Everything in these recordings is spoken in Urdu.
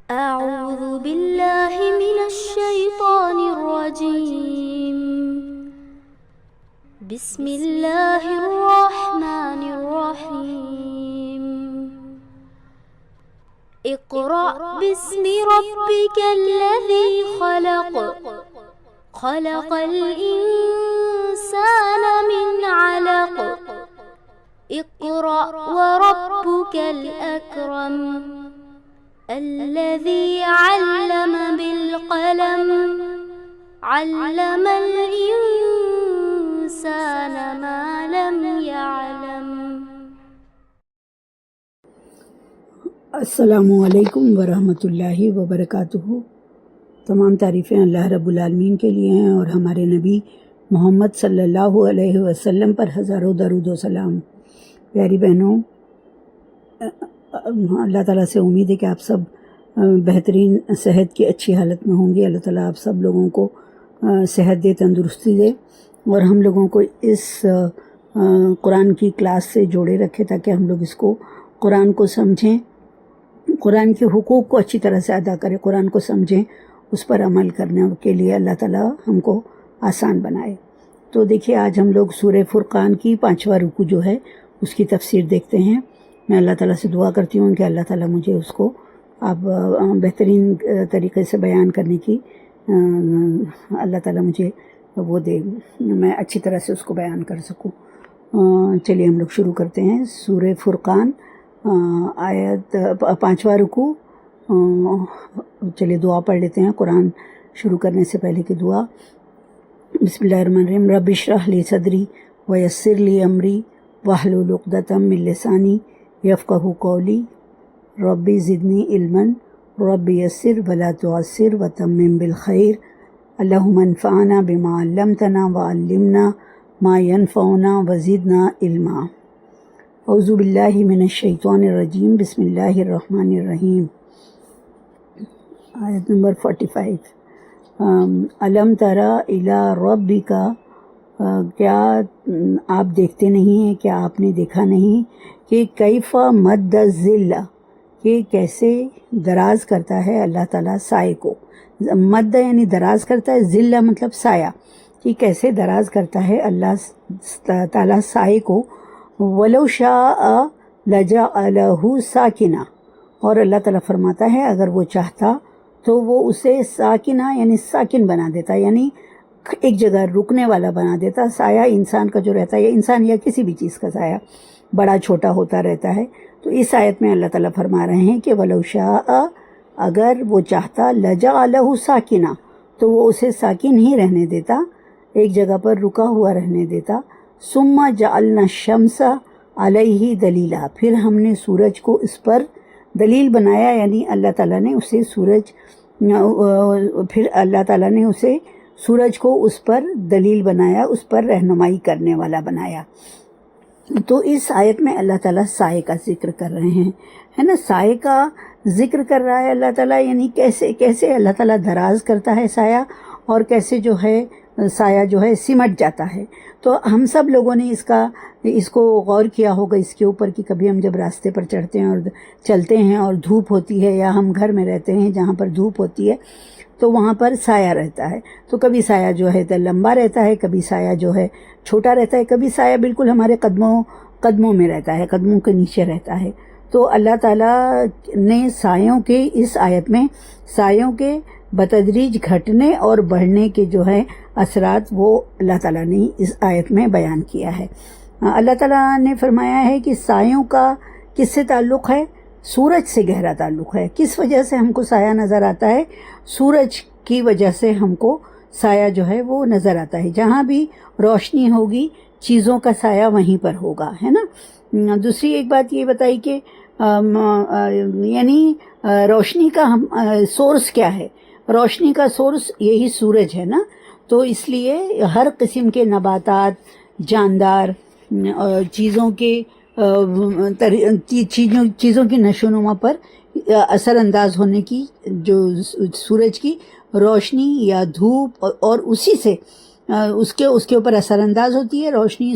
أعوذ بالله من الشيطان الرجيم. بسم الله الرحمن الرحيم. اقرأ باسم ربك الذي خلق. خلق الإنسان من علق. اقرأ وربك الأكرم. الذي علم بالقلم. علم الإنسان ما لم يعلم. السلام علیکم ورحمۃ اللہ وبرکاتہ۔ تمام تعریفیں اللہ رب العالمین کے لیے ہیں اور ہمارے نبی محمد صلی اللہ علیہ وسلم پر ہزاروں درود و سلام۔ پیاری بہنوں، اللہ تعالیٰ سے امید ہے کہ آپ سب بہترین صحت کی اچھی حالت میں ہوں گے۔ اللہ تعالیٰ آپ سب لوگوں کو صحت دے، تندرستی دے، اور ہم لوگوں کو اس قرآن کی کلاس سے جوڑے رکھے تاکہ ہم لوگ اس کو قرآن کو سمجھیں، قرآن کے حقوق کو اچھی طرح سے ادا کریں، قرآن کو سمجھیں، اس پر عمل کرنے کے لیے اللہ تعالیٰ ہم کو آسان بنائے۔ تو دیکھیے، آج ہم لوگ سورہ فرقان کی 5واں رکوع جو ہے اس کی تفسیر دیکھتے ہیں۔ میں اللہ تعالیٰ سے دعا کرتی ہوں کہ اللہ تعالیٰ مجھے اس کو اب بہترین طریقے سے بیان کرنے کی اللہ تعالیٰ مجھے وہ دے، میں اچھی طرح سے اس کو بیان کر سکوں۔ چلیے ہم لوگ شروع کرتے ہیں۔ سورہ فرقان آیت 5واں رکوع۔ چلیے دعا پڑھ لیتے ہیں قرآن شروع کرنے سے پہلے کی دعا۔ بسم اللہ الرحمن الرحیم۔ رب اشرح لی صدری ویسر لی امری واحلل عقدۃ من لسانی یفقہوا قولی ربی زدنی علما رب یسر ولا تعسر وتمم بالخیر اللہم انفعنا بما علمتنا وعلمنا ما ینفعنا وزدنا علما۔ اعوذ باللہ من الشیطان الرجیم۔ بسم اللہ الرحمن الرحیم۔ آیت نمبر 45۔ علم تری الی ربک، کیا آپ دیکھتے نہیں ہیں، کیا آپ نے دیکھا نہیں کہ کیف مد الظل، کہ کیسے دراز کرتا ہے اللہ تعالیٰ سائے کو۔ مد یعنی دراز کرتا ہے، ظل مطلب سایہ، کہ کیسے دراز کرتا ہے اللہ تعالیٰ سائے کو۔ وَلَوْ شَاءَ لَجَعَلَهُ سَاكِنًا، اور اللہ تعالیٰ فرماتا ہے اگر وہ چاہتا تو وہ اسے ساکنہ یعنی ساکن بنا دیتا، یعنی ایک جگہ رکنے والا بنا دیتا۔ سایہ انسان کا جو رہتا ہے، یا انسان یا کسی بھی چیز کا سایہ بڑا چھوٹا ہوتا رہتا ہے۔ تو اس آیت میں اللہ تعالیٰ فرما رہے ہیں کہ وَلَوْ شَاءَ، اگر وہ چاہتا، لَجَعَلَهُ سَاكِنًا، تو وہ اسے ساکن ہی رہنے دیتا، ایک جگہ پر رکا ہوا رہنے دیتا۔ ثُمَّ جَعَلْنَا الشَّمْسَ عَلَيْهِ دَلِيلًا، پھر ہم نے سورج کو اس پر دلیل بنایا، یعنی اللہ تعالیٰ نے اسے سورج کو اس پر دلیل بنایا، اس پر رہنمائی کرنے والا بنایا۔ تو اس آیت میں اللہ تعالیٰ سائے کا ذکر کر رہے ہیں، ہے نا، سائے کا ذکر کر رہا ہے اللہ تعالیٰ، یعنی کیسے اللہ تعالیٰ دراز کرتا ہے سایہ، اور کیسے جو ہے سایہ جو ہے سمٹ جاتا ہے۔ تو ہم سب لوگوں نے اس کو غور کیا ہوگا اس کے اوپر کہ کبھی ہم جب راستے پر چڑھتے ہیں اور چلتے ہیں اور دھوپ ہوتی ہے، یا ہم گھر میں رہتے ہیں جہاں پر دھوپ ہوتی ہے، تو وہاں پر سایہ رہتا ہے۔ تو کبھی سایہ جو ہے لمبا رہتا ہے، کبھی سایہ جو ہے چھوٹا رہتا ہے، کبھی سایہ بالکل ہمارے قدموں میں رہتا ہے، قدموں کے نیچے رہتا ہے۔ تو اللہ تعالیٰ نے سایوں کے اس آیت میں سایوں کے بتدریج گھٹنے اور بڑھنے کے جو ہے اثرات، وہ اللہ تعالیٰ نے اس آیت میں بیان کیا ہے۔ اللہ تعالیٰ نے فرمایا ہے کہ سایوں کا کس سے تعلق ہے؟ سورج سے گہرا تعلق ہے۔ کس وجہ سے ہم کو سایہ نظر آتا ہے؟ سورج کی وجہ سے ہم کو سایہ جو ہے وہ نظر آتا ہے۔ جہاں بھی روشنی ہوگی چیزوں کا سایہ وہیں پر ہوگا، ہے نا۔ دوسری ایک بات یہ بتائی کہ یعنی روشنی کا سورس کیا ہے؟ روشنی کا سورس یہی سورج ہے نا۔ تو اس لیے ہر قسم کے نباتات، جاندار چیزوں کی نشو و نما پر اثر انداز ہونے کی جو سورج کی روشنی یا دھوپ، اور اسی سے اس کے اوپر اثر انداز ہوتی ہے۔ روشنی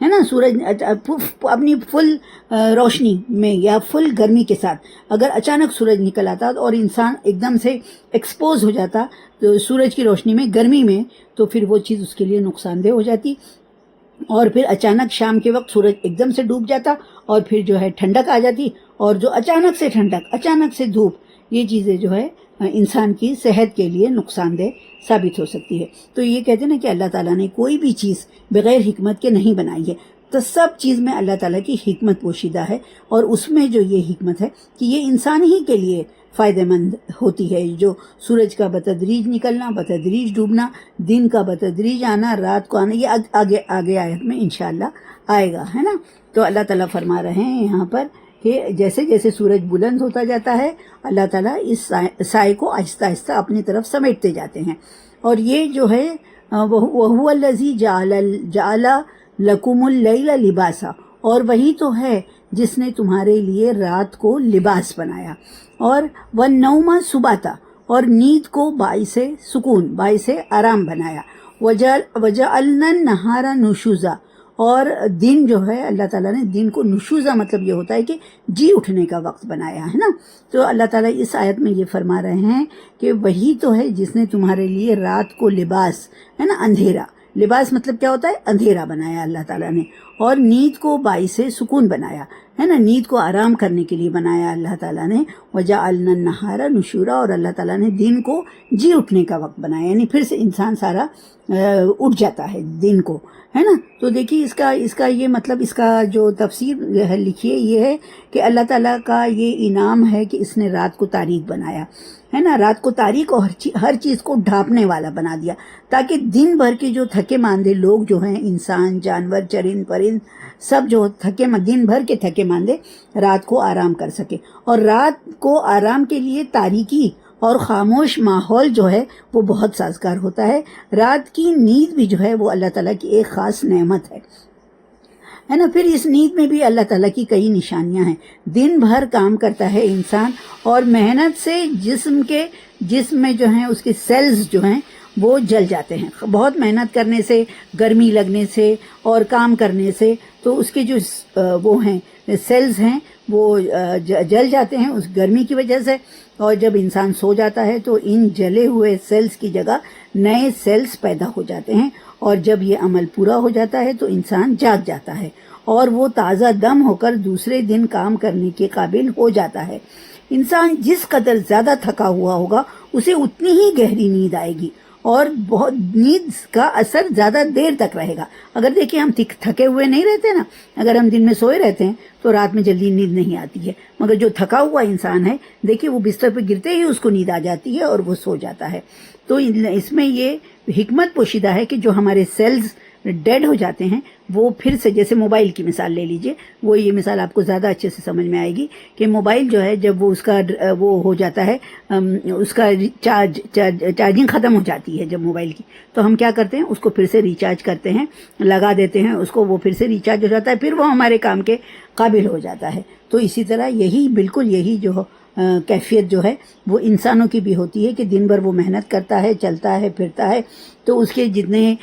ہے نا, سورج اپنی فل روشنی میں یا فل گرمی کے ساتھ اگر اچانک سورج نکل آتا اور انسان ایک دم سے ایکسپوز ہو جاتا تو سورج کی روشنی میں, گرمی میں, تو پھر وہ چیز اس کے لیے نقصان دہ ہو جاتی. اور پھر اچانک شام کے وقت سورج ایک دم سے ڈوب جاتا اور پھر جو ہے ٹھنڈک آ جاتی, اور جو اچانک سے ٹھنڈک, اچانک سے دھوپ, یہ چیزیں جو ہے انسان کی صحت کے لیے نقصان دہ ثابت ہو سکتی ہے. تو یہ کہتے ہیں نا کہ اللہ تعالیٰ نے کوئی بھی چیز بغیر حکمت کے نہیں بنائی ہے, تو سب چیز میں اللہ تعالیٰ کی حکمت پوشیدہ ہے, اور اس میں جو یہ حکمت ہے کہ یہ انسان ہی کے لیے فائدہ مند ہوتی ہے. جو سورج کا بتدریج نکلنا, بتدریج ڈوبنا, دن کا بتدریج آنا, رات کو آنا, یہ آگے آیت میں انشاءاللہ آئے گا, ہے نا. تو اللہ تعالیٰ فرما رہے ہیں یہاں پر کہ جیسے جیسے سورج بلند ہوتا جاتا ہے اللہ تعالیٰ اس سائے کو آہستہ آہستہ اپنی طرف سمیٹتے جاتے ہیں. اور یہ جو ہے وَهُوَ الَّذِي جَعَلَ لَكُمُ اللَّيْلَ لِبَاسًا, اور وہی تو ہے جس نے تمہارے لیے رات کو لباس بنایا, اور وَالنَّوْمَ سُبَاتًا, اور نیند کو باعث سکون, باعث آرام بنایا. وَجَعَلْنَا النَّهَارَ نُشُوزًا, اور دن جو ہے اللہ تعالیٰ نے دن کو نشوزہ مطلب یہ ہوتا ہے کہ جی اٹھنے کا وقت بنایا ہے نا. تو اللہ تعالیٰ اس آیت میں یہ فرما رہے ہیں کہ وہی تو ہے جس نے تمہارے لیے رات کو لباس, ہے نا, اندھیرا, لباس مطلب کیا ہوتا ہے, اندھیرا بنایا اللہ تعالیٰ نے, اور نیند کو باعث سکون بنایا, ہے نا, نیند کو آرام کرنے کے لیے بنایا اللہ تعالیٰ نے. وَجَعَلْنَا النَّهَارَ نُشُورًا, اور اللہ تعالیٰ نے دن کو جی اٹھنے کا وقت بنایا, یعنی پھر سے انسان سارا اٹھ جاتا ہے دن کو, ہے نا. تو دیکھیے اس کا یہ مطلب, اس کا جو تفسیر لکھیے یہ ہے کہ اللہ تعالیٰ کا یہ انعام ہے کہ اس نے رات کو تاریک بنایا, ہے نا, رات کو تاریک اور ہر چیز کو ڈھانپنے والا بنا دیا, تاکہ دن بھر کے جو تھکے ماندے لوگ جو ہیں, انسان, جانور, چرند پرند, سب جو دن بھر کے تھکے ماندے رات کو آرام کر سکے. اور رات کو آرام کے لیے تاریکی اور خاموش ماحول جو ہے وہ بہت سازگار ہوتا ہے. رات کی نیند بھی جو ہے وہ اللہ تعالیٰ کی ایک خاص نعمت ہے نا. پھر اس نیند میں بھی اللہ تعالیٰ کی کئی نشانیاں ہیں. دن بھر کام کرتا ہے انسان اور محنت سے جسم میں جو ہیں اس کے سیلز جو ہیں وہ جل جاتے ہیں. بہت محنت کرنے سے, گرمی لگنے سے اور کام کرنے سے تو اس کے جو وہ ہیں سیلز ہیں وہ جل جاتے ہیں اس گرمی کی وجہ سے. اور جب انسان سو جاتا ہے تو ان جلے ہوئے سیلز کی جگہ نئے سیلز پیدا ہو جاتے ہیں, اور جب یہ عمل پورا ہو جاتا ہے تو انسان جاگ جاتا ہے اور وہ تازہ دم ہو کر دوسرے دن کام کرنے کے قابل ہو جاتا ہے. انسان جس قدر زیادہ تھکا ہوا ہوگا اسے اتنی ہی گہری نیند آئے گی, اور بہت نیند کا اثر زیادہ دیر تک رہے گا. اگر دیکھیں ہم تھکے ہوئے نہیں رہتے نا, اگر ہم دن میں سوئے رہتے ہیں تو رات میں جلدی نیند نہیں آتی ہے, مگر جو تھکا ہوا انسان ہے دیکھیے وہ بستر پہ گرتے ہی اس کو نیند آ جاتی ہے اور وہ سو جاتا ہے. تو اس میں یہ حکمت پوشیدہ ہے کہ جو ہمارے سیلز ڈیڈ ہو جاتے ہیں وہ پھر سے, جیسے موبائل کی مثال لے لیجئے, وہ یہ مثال آپ کو زیادہ اچھے سے سمجھ میں آئے گی کہ موبائل جو ہے جب وہ اس کا وہ ہو جاتا ہے, اس کا چارجنگ ختم ہو جاتی ہے جب موبائل کی, تو ہم کیا کرتے ہیں اس کو پھر سے ریچارج کرتے ہیں, لگا دیتے ہیں اس کو, وہ پھر سے ریچارج ہو جاتا ہے, پھر وہ ہمارے کام کے قابل ہو جاتا ہے. تو اسی طرح یہی جو کیفیت جو ہے وہ انسانوں کی بھی ہوتی ہے کہ دن بھر وہ محنت کرتا ہے, چلتا ہے, پھرتا ہے, تو اس کے جتنے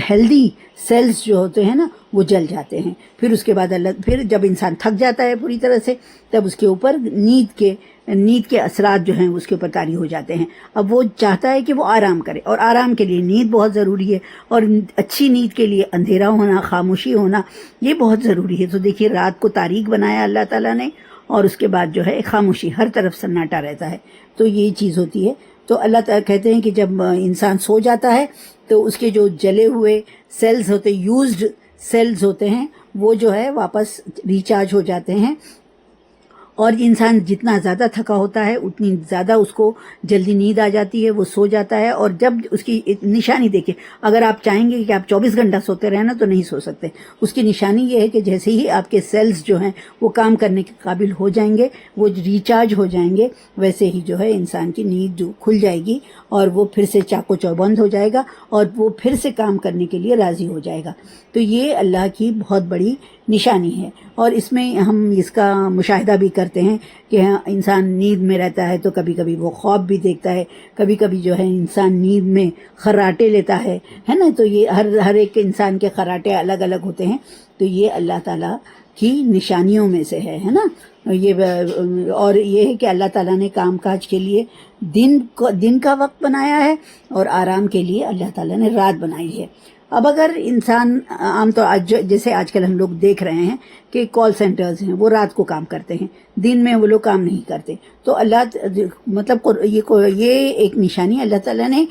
ہیلدی سیلز جو ہوتے ہیں نا وہ جل جاتے ہیں. پھر اس کے بعد پھر جب انسان تھک جاتا ہے پوری طرح سے تب اس کے اوپر نیند کے اثرات جو ہیں اس کے اوپر طاری ہو جاتے ہیں. اب وہ چاہتا ہے کہ وہ آرام کرے, اور آرام کے لیے نیند بہت ضروری ہے, اور اچھی نیند کے لیے اندھیرا ہونا, خاموشی ہونا یہ بہت ضروری ہے. تو دیکھیے رات کو تاریک بنایا اللہ تعالیٰ نے, اور اس کے بعد جو ہے خاموشی, ہر طرف سناٹا رہتا ہے. تو یہ چیز ہوتی ہے. تو اللہ تعالیٰ کہتے ہیں کہ جب انسان سو جاتا ہے تو اس کے جو جلے ہوئے سیلز ہوتے, یوزڈ سیلز ہوتے ہیں, وہ جو ہے واپس ریچارج ہو جاتے ہیں, اور انسان جتنا زیادہ تھکا ہوتا ہے اتنی زیادہ اس کو جلدی نیند آ جاتی ہے, وہ سو جاتا ہے. اور جب اس کی نشانی دیکھیں, اگر آپ چاہیں گے کہ آپ 24 گھنٹہ سوتے رہنا تو نہیں سو سکتے. اس کی نشانی یہ ہے کہ جیسے ہی آپ کے سیلز جو ہیں وہ کام کرنے کے قابل ہو جائیں گے, وہ ریچارج ہو جائیں گے, ویسے ہی جو ہے انسان کی نیند جو کھل جائے گی اور وہ پھر سے چاق و چوبند ہو جائے گا اور وہ پھر سے کام کرنے کے لیے راضی ہو جائے گا. تو یہ اللہ کی بہت بڑی نشانی ہے. اور اس میں ہم اس کا مشاہدہ بھی کرتے ہیں کہ انسان نیند میں رہتا ہے تو کبھی کبھی وہ خواب بھی دیکھتا ہے, کبھی کبھی جو ہے انسان نیند میں خراٹے لیتا ہے نا. تو یہ ہر ایک انسان کے خراٹے الگ الگ ہوتے ہیں. تو یہ اللہ تعالیٰ کی نشانیوں میں سے ہے نا. یہ اور یہ ہے کہ اللہ تعالیٰ نے کام کاج کے لیے دن کا وقت بنایا ہے اور آرام کے لیے اللہ تعالیٰ نے رات بنائی ہے. اب اگر انسان عام طور جیسے آج کل ہم لوگ دیکھ رہے ہیں کہ کال سینٹرز ہیں وہ رات کو کام کرتے ہیں, دن میں وہ لوگ کام نہیں کرتے, تو اللہ مطلب یہ ایک نشانی اللہ تعالیٰ نے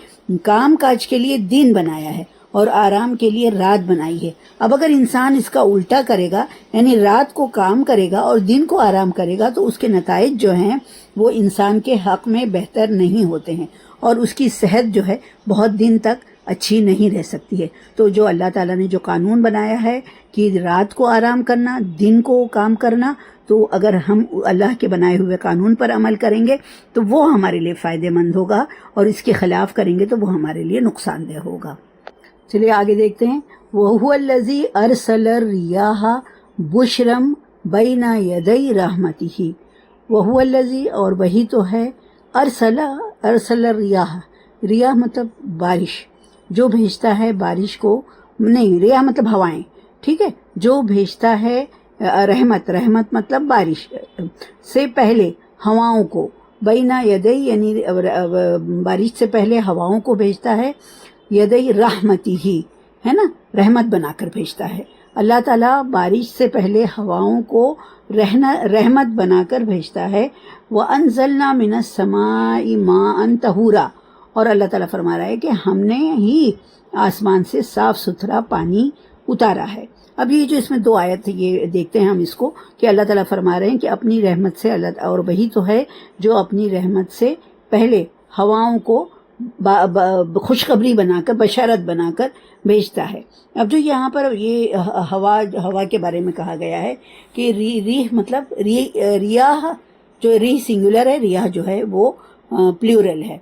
کام کاج کے لیے دن بنایا ہے اور آرام کے لیے رات بنائی ہے. اب اگر انسان اس کا الٹا کرے گا, یعنی رات کو کام کرے گا اور دن کو آرام کرے گا, تو اس کے نتائج جو ہیں وہ انسان کے حق میں بہتر نہیں ہوتے ہیں اور اس کی صحت جو ہے بہت دن تک اچھی نہیں رہ سکتی ہے. تو جو اللہ تعالیٰ نے جو قانون بنایا ہے کہ رات کو آرام کرنا, دن کو کام کرنا, تو اگر ہم اللہ کے بنائے ہوئے قانون پر عمل کریں گے تو وہ ہمارے لیے فائدہ مند ہوگا, اور اس کے خلاف کریں گے تو وہ ہمارے لیے نقصان دہ ہوگا. چلیے آگے دیکھتے ہیں. وَهُوَ الَّذِي أَرْسَلَ الرِّيَاحَ بُشْرًا بَيْنَ يَدَيْ رَحْمَتِهِ. وَهُوَ الَّذِي, اور وہی تو ہے, أَرْسَلَ الرِّيَاحَ, ریاح مطلب بارش, جو بھیجتا ہے بارش کو, نہیں ریاح مطلب ہوائیں, ٹھیک ہے, جو بھیجتا ہے رحمت مطلب بارش سے پہلے ہواؤں کو, بینا یدئی یعنی بارش سے پہلے ہواؤں کو بھیجتا ہے, یدئی رحمتی ہی ہے نا, رحمت بنا کر بھیجتا ہے. اللہ تعالیٰ بارش سے پہلے ہواؤں کو رحمت بنا کر بھیجتا ہے. وَأَنزَلْنَا مِنَ السَّمَاءِ مَاءً طَهُورًا, اور اللہ تعالیٰ فرما رہا ہے کہ ہم نے ہی آسمان سے صاف ستھرا پانی اتارا ہے. اب یہ جو اس میں 2 آیت یہ دیکھتے ہیں ہم اس کو, کہ اللہ تعالیٰ فرما رہے ہیں کہ اپنی رحمت سے اور وہی تو ہے جو اپنی رحمت سے پہلے ہواؤں کو خوشخبری بنا کر, بشارت بنا کر بھیجتا ہے. اب جو یہاں پر یہ ہوا کے بارے میں کہا گیا ہے کہ ریح مطلب ریاح, جو ریح سنگولر ہے, ریاح جو ہے وہ پلیورل ہے.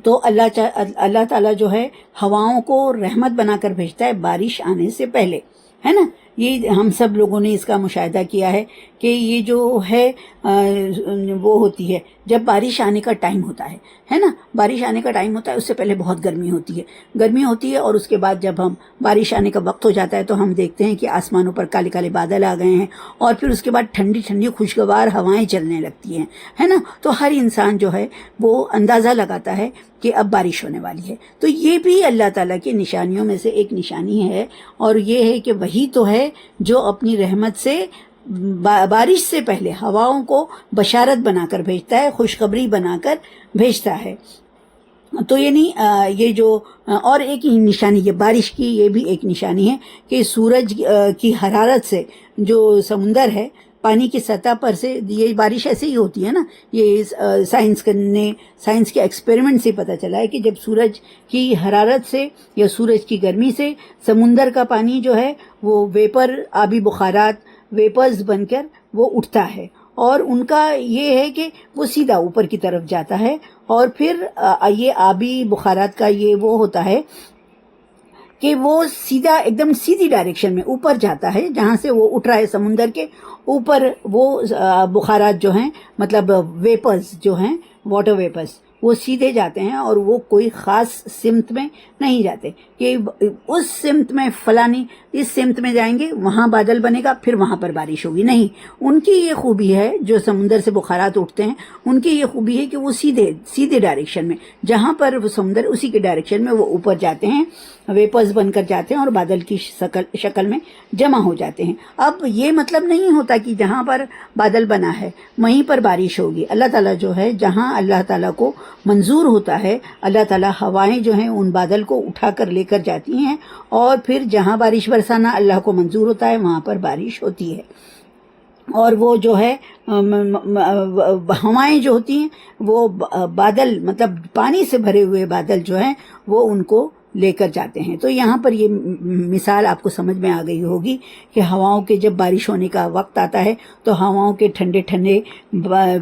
تو اللہ تعالیٰ جو ہے ہواؤں کو رحمت بنا کر بھیجتا ہے بارش آنے سے پہلے, ہے نا. یہ ہم سب لوگوں نے اس کا مشاہدہ کیا ہے کہ یہ جو ہے وہ ہوتی ہے جب بارش آنے کا ٹائم ہوتا ہے نا, بارش آنے کا ٹائم ہوتا ہے, اس سے پہلے بہت گرمی ہوتی ہے, اور اس کے بعد جب ہم بارش آنے کا وقت ہو جاتا ہے تو ہم دیکھتے ہیں کہ آسمانوں پر کالے کالے بادل آ گئے ہیں, اور پھر اس کے بعد ٹھنڈی ٹھنڈی خوشگوار ہوائیں چلنے لگتی ہیں, ہے نا. تو ہر انسان جو ہے وہ اندازہ لگاتا ہے کہ اب بارش ہونے والی ہے. تو یہ بھی اللہ تعالیٰ کی نشانیوں میں سے ایک نشانی ہے, اور یہ ہے کہ وہی تو ہے جو اپنی رحمت سے بارش سے پہلے ہواؤں کو بشارت بنا کر بھیجتا ہے, خوشخبری بنا کر بھیجتا ہے. تو یعنی یہ جو اور ایک نشانی, یہ بارش کی یہ بھی ایک نشانی ہے کہ سورج کی حرارت سے جو سمندر ہے, پانی کی سطح پر سے, یہ بارش ایسے ہی ہوتی ہے نا. یہ سائنس کے ایکسپیریمنٹ سے پتہ چلا ہے کہ جب سورج کی حرارت سے یا سورج کی گرمی سے سمندر کا پانی جو ہے وہ آبی بخارات, ویپرز بن کر وہ اٹھتا ہے, اور ان کا یہ ہے کہ وہ سیدھا اوپر کی طرف جاتا ہے, اور پھر یہ آبی بخارات کا یہ وہ ہوتا ہے کہ وہ سیدھا ایک دم سیدھی ڈائریکشن میں اوپر جاتا ہے, جہاں سے وہ اٹھ رہا ہے سمندر کے اوپر. وہ بخارات جو ہیں مطلب ویپرز جو ہیں, واٹر ویپرز, وہ سیدھے جاتے ہیں اور وہ کوئی خاص سمت میں نہیں جاتے کہ اس سمت میں فلانی اس سمت میں جائیں گے وہاں بادل بنے گا پھر وہاں پر بارش ہوگی. نہیں, ان کی یہ خوبی ہے جو سمندر سے بخارات اٹھتے ہیں, ان کی یہ خوبی ہے کہ وہ سیدھے ڈائریکشن میں, جہاں پر وہ سمندر اسی کے ڈائریکشن میں وہ اوپر جاتے ہیں, ویپرز بن کر جاتے ہیں اور بادل کی شکل میں جمع ہو جاتے ہیں. اب یہ مطلب نہیں ہوتا کہ جہاں پر بادل بنا ہے وہیں پر بارش ہوگی. اللہ تعالیٰ جو ہے جہاں اللہ تعالیٰ کو منظور ہوتا ہے, اللہ تعالیٰ ہوائیں جو ہیں ان بادل کو اٹھا کر لے کر جاتی ہیں, اور پھر جہاں بارش برسانا اللہ کو منظور ہوتا ہے وہاں پر بارش ہوتی ہے. اور وہ جو ہے ہوائیں جو ہوتی ہیں وہ بادل مطلب پانی سے بھرے ہوئے بادل جو ہیں وہ ان کو لے کر جاتے ہیں. تو یہاں پر یہ مثال آپ کو سمجھ میں آ گئی ہوگی کہ ہواؤں کے جب بارش ہونے کا وقت آتا ہے تو ہواؤں کے ٹھنڈے ٹھنڈے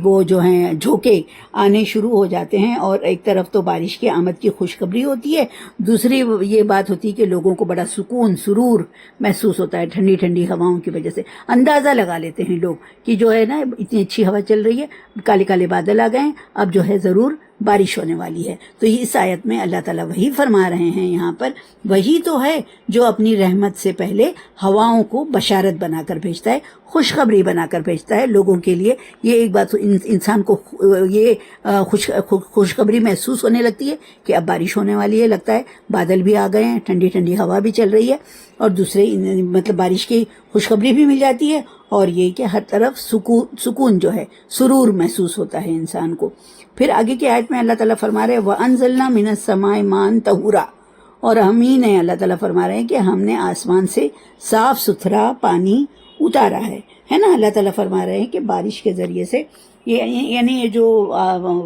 وہ جو ہیں جھونکے آنے شروع ہو جاتے ہیں, اور ایک طرف تو بارش کی آمد کی خوشخبری ہوتی ہے, دوسری یہ بات ہوتی ہے کہ لوگوں کو بڑا سکون سرور محسوس ہوتا ہے ٹھنڈی ٹھنڈی ہواؤں کی وجہ سے. اندازہ لگا لیتے ہیں لوگ کہ جو ہے نا اتنی اچھی ہوا چل رہی ہے, کالے کالے بادل آ گئے ہیں, اب جو ہے ضرور بارش ہونے والی ہے۔ تو اس آیت میں اللہ تعالیٰ وہی فرما رہے ہیں یہاں پر، وہی تو ہے جو اپنی رحمت سے پہلے ہواؤں کو بشارت بنا کر بھیجتا ہے، خوشخبری بنا کر بھیجتا ہے لوگوں کے لیے۔ یہ ایک بات انسان کو یہ خوشخبری محسوس ہونے لگتی ہے کہ اب بارش ہونے والی ہے، لگتا ہے بادل بھی آ گئے ہیں، ٹھنڈی ٹھنڈی ہوا بھی چل رہی ہے، اور دوسرے مطلب بارش کی خوشخبری بھی مل جاتی ہے، اور یہ کہ ہر طرف سکون جو ہے، سرور محسوس ہوتا ہے انسان کو۔ پھر آگے کی آیت میں اللہ تعالیٰ فرما رہے ہیں وَأَنزَلْنَا مِنَ السَّمَاءِ مَاءً طَهُورًا، اور ہم ہی نے، اللہ تعالیٰ فرما رہے ہیں کہ ہم نے آسمان سے صاف ستھرا پانی اتارا ہے نا۔ اللہ تعالیٰ فرما رہے ہیں کہ بارش کے ذریعے سے یعنی یہ جو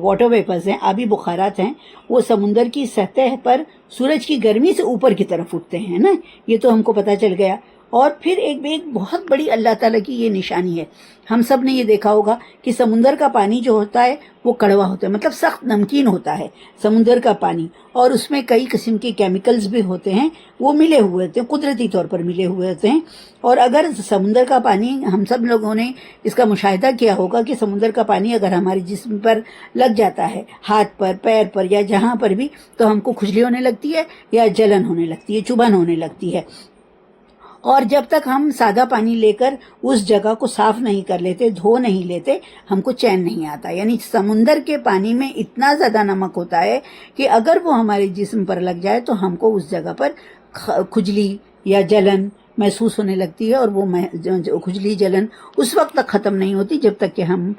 واٹر ویپرز ہیں، آبی بخارات ہیں، وہ سمندر کی سطح پر سورج کی گرمی سے اوپر کی طرف اٹھتے ہیں نا، یہ تو ہم کو پتہ چل گیا۔ اور پھر ایک بہت بڑی اللہ تعالیٰ کی یہ نشانی ہے، ہم سب نے یہ دیکھا ہوگا کہ سمندر کا پانی جو ہوتا ہے وہ کڑوا ہوتا ہے، مطلب سخت نمکین ہوتا ہے سمندر کا پانی، اور اس میں کئی قسم کے کیمیکلز بھی ہوتے ہیں، وہ ملے ہوئے ہوتے ہیں، قدرتی طور پر ملے ہوئے ہوتے ہیں۔ اور اگر سمندر کا پانی، ہم سب لوگوں نے اس کا مشاہدہ کیا ہوگا کہ سمندر کا پانی اگر ہمارے جسم پر لگ جاتا ہے، ہاتھ پر، پیر پر، یا جہاں پر بھی، تو ہم کو کھجلی ہونے لگتی ہے یا جلن ہونے لگتی ہے، چبھن ہونے لگتی ہے۔ اور جب تک ہم سادہ پانی لے کر اس جگہ کو صاف نہیں کر لیتے، دھو نہیں لیتے، ہم کو چین نہیں آتا۔ یعنی سمندر کے پانی میں اتنا زیادہ نمک ہوتا ہے کہ اگر وہ ہمارے جسم پر لگ جائے تو ہم کو اس جگہ پر کھجلی یا جلن محسوس ہونے لگتی ہے، اور وہ کھجلی جلن اس وقت تک ختم نہیں ہوتی جب تک کہ ہم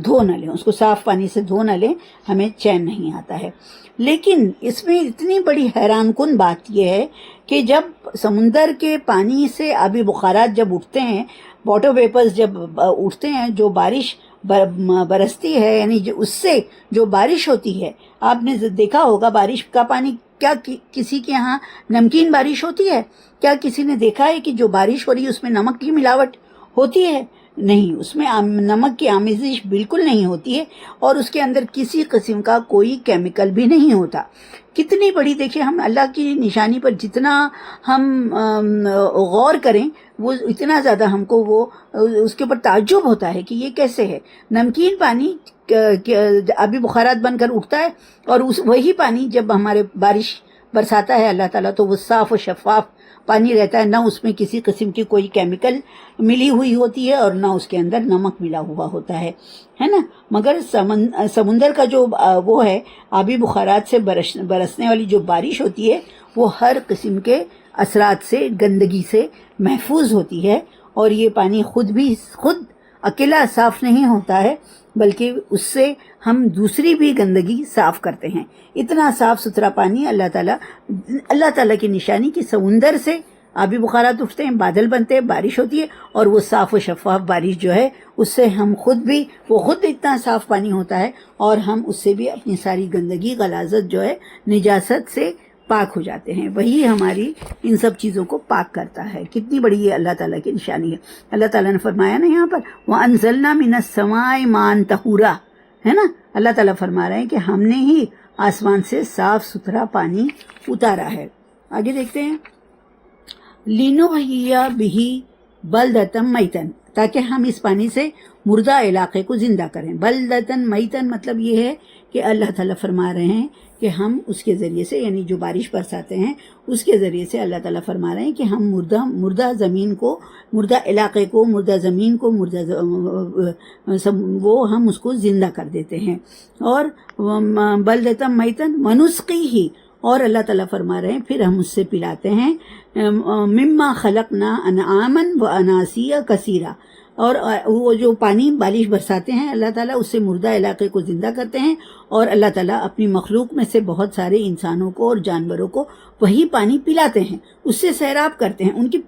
دھو نہ لیں، اس کو صاف پانی سے دھو نہ لیں، ہمیں چین نہیں آتا ہے۔ لیکن اس میں اتنی بڑی حیران کن بات یہ ہے کہ جب سمندر کے پانی سے آبی بخارات جب اٹھتے ہیں، واٹر ویپرز جب اٹھتے ہیں، جو بارش برستی ہے، یعنی اس سے جو بارش ہوتی ہے، آپ نے دیکھا ہوگا بارش کا پانی، کیا کسی کے ہاں نمکین بارش ہوتی ہے؟ کیا کسی نے دیکھا ہے کہ جو بارش ہو رہی ہے اس میں نمک کی ملاوٹ ہوتی ہے؟ نہیں، اس میں نمک کی آمیزش بالکل نہیں ہوتی ہے، اور اس کے اندر کسی قسم کا کوئی کیمیکل بھی نہیں ہوتا۔ کتنی بڑی، دیکھیں، ہم اللہ کی نشانی پر جتنا ہم غور کریں وہ اتنا زیادہ ہم کو وہ اس کے اوپر تعجب ہوتا ہے کہ یہ کیسے ہے۔ نمکین پانی آبی بخارات بن کر اٹھتا ہے، اور وہی پانی جب ہمارے بارش برساتا ہے اللہ تعالیٰ تو وہ صاف و شفاف پانی رہتا ہے، نہ اس میں کسی قسم کی کوئی کیمیکل ملی ہوئی ہوتی ہے، اور نہ اس کے اندر نمک ملا ہوا ہوتا ہے نا۔ مگر سمندر کا جو وہ ہے، آبی بخارات سے برسنے والی جو بارش ہوتی ہے، وہ ہر قسم کے اثرات سے، گندگی سے محفوظ ہوتی ہے، اور یہ پانی خود اکیلا صاف نہیں ہوتا ہے، بلکہ اس سے ہم دوسری بھی گندگی صاف کرتے ہیں۔ اتنا صاف ستھرا پانی اللہ تعالیٰ کی نشانی کہ سمندر سے آبی بخارات اٹھتے ہیں، بادل بنتے ہیں، بارش ہوتی ہے، اور وہ صاف و شفاف بارش جو ہے اس سے ہم وہ خود اتنا صاف پانی ہوتا ہے، اور ہم اس سے بھی اپنی ساری گندگی، غلاظت جو ہے، نجاست سے پاک ہو جاتے ہیں۔ وہی ہماری ان سب چیزوں کو پاک کرتا ہے۔ کتنی بڑی یہ اللہ تعالیٰ کی نشانی ہے۔ اللہ تعالیٰ نے فرمایا نا یہاں پر وَأَنزَلْنَا مِنَ السَّمَاءِ مَاءً طَهُورًا، ہے نا۔ اللہ تعالیٰ فرما رہے ہیں کہ ہم نے ہی آسمان سے صاف ستھرا پانی اتارا ہے۔ آگے دیکھتے ہیں لِنُحْيِيَ بِهِ بَلْدَةً مَيْتًا، تاکہ ہم اس پانی سے مردہ علاقے کو زندہ کریں۔ بلدتن میتن مطلب یہ ہے کہ اللہ تعالیٰ فرما رہے ہیں کہ ہم اس کے ذریعے سے، یعنی جو بارش برساتے ہیں اس کے ذریعے سے اللہ تعالیٰ فرما رہے ہیں کہ ہم مردہ زمین کو، مردہ علاقے کو، مردہ زمین کو، وہ ہم اس کو زندہ کر دیتے ہیں۔ اور بلدتن میتن ونسقیہ، اور اللہ تعالیٰ فرما رہے ہیں پھر ہم اس سے پلاتے ہیں مما خلقنا انعاما واناسیا کثیرا، اور وہ جو پانی بارش برساتے ہیں اللہ تعالیٰ اس سے مردہ علاقے کو زندہ کرتے ہیں، اور اللہ تعالیٰ اپنی مخلوق میں سے بہت سارے انسانوں کو اور جانوروں کو وہی پانی پلاتے ہیں، اس سے سیراب کرتے ہیں، ان کی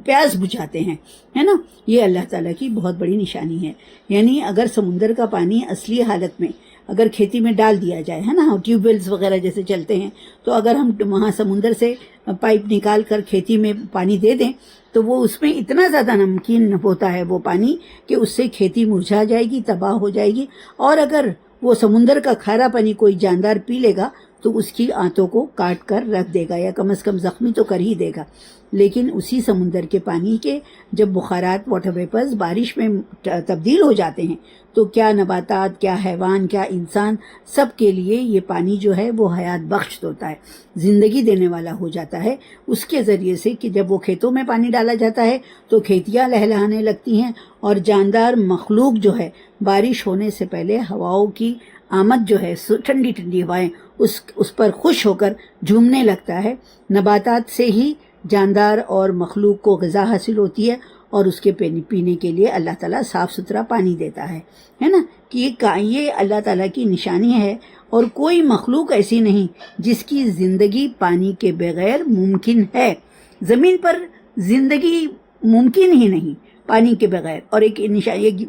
پیاس بجھاتے ہیں، ہے نا۔ یہ اللہ تعالیٰ کی بہت بڑی نشانی ہے۔ یعنی اگر سمندر کا پانی اصلی حالت میں اگر کھیتی میں ڈال دیا جائے، ہے نا، ٹیوب ویلز وغیرہ جیسے چلتے ہیں، تو اگر ہم وہاں سمندر سے پائپ نکال کر کھیتی میں پانی دے دیں تو وہ اس میں اتنا زیادہ نمکین ہوتا ہے وہ پانی کہ اس سے کھیتی مرجھا جائے گی، تباہ ہو جائے گی، اور اگر وہ سمندر کا کھارا پانی کوئی جاندار پی لے گا تو اس کی آنتوں کو کاٹ کر رکھ دے گا، یا کم از کم زخمی تو کر ہی دے گا۔ لیکن اسی سمندر کے پانی کے جب بخارات واٹر ویپرز بارش میں تبدیل ہو جاتے ہیں تو کیا نباتات، کیا حیوان، کیا انسان، سب کے لیے یہ پانی جو ہے وہ حیات بخش ہوتا ہے، زندگی دینے والا ہو جاتا ہے اس کے ذریعے سے کہ جب وہ کھیتوں میں پانی ڈالا جاتا ہے تو کھیتیاں لہلہانے لگتی ہیں اور جاندار مخلوق جو ہے بارش ہونے سے پہلے ہواؤں کی آمد جو ہے ٹھنڈی ٹھنڈی ہوائیں اس پر خوش ہو کر جھومنے لگتا ہے۔ نباتات سے ہی جاندار اور مخلوق کو غذا حاصل ہوتی ہے اور اس کے پینے کے لیے اللہ تعالیٰ صاف ستھرا پانی دیتا ہے نا، کہ یہ اللہ تعالیٰ کی نشانی ہے اور کوئی مخلوق ایسی نہیں جس کی زندگی پانی کے بغیر ممکن ہے۔ زمین پر زندگی ممکن ہی نہیں پانی کے بغیر۔ اور ایک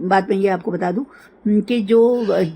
بات میں یہ آپ کو بتا دوں کہ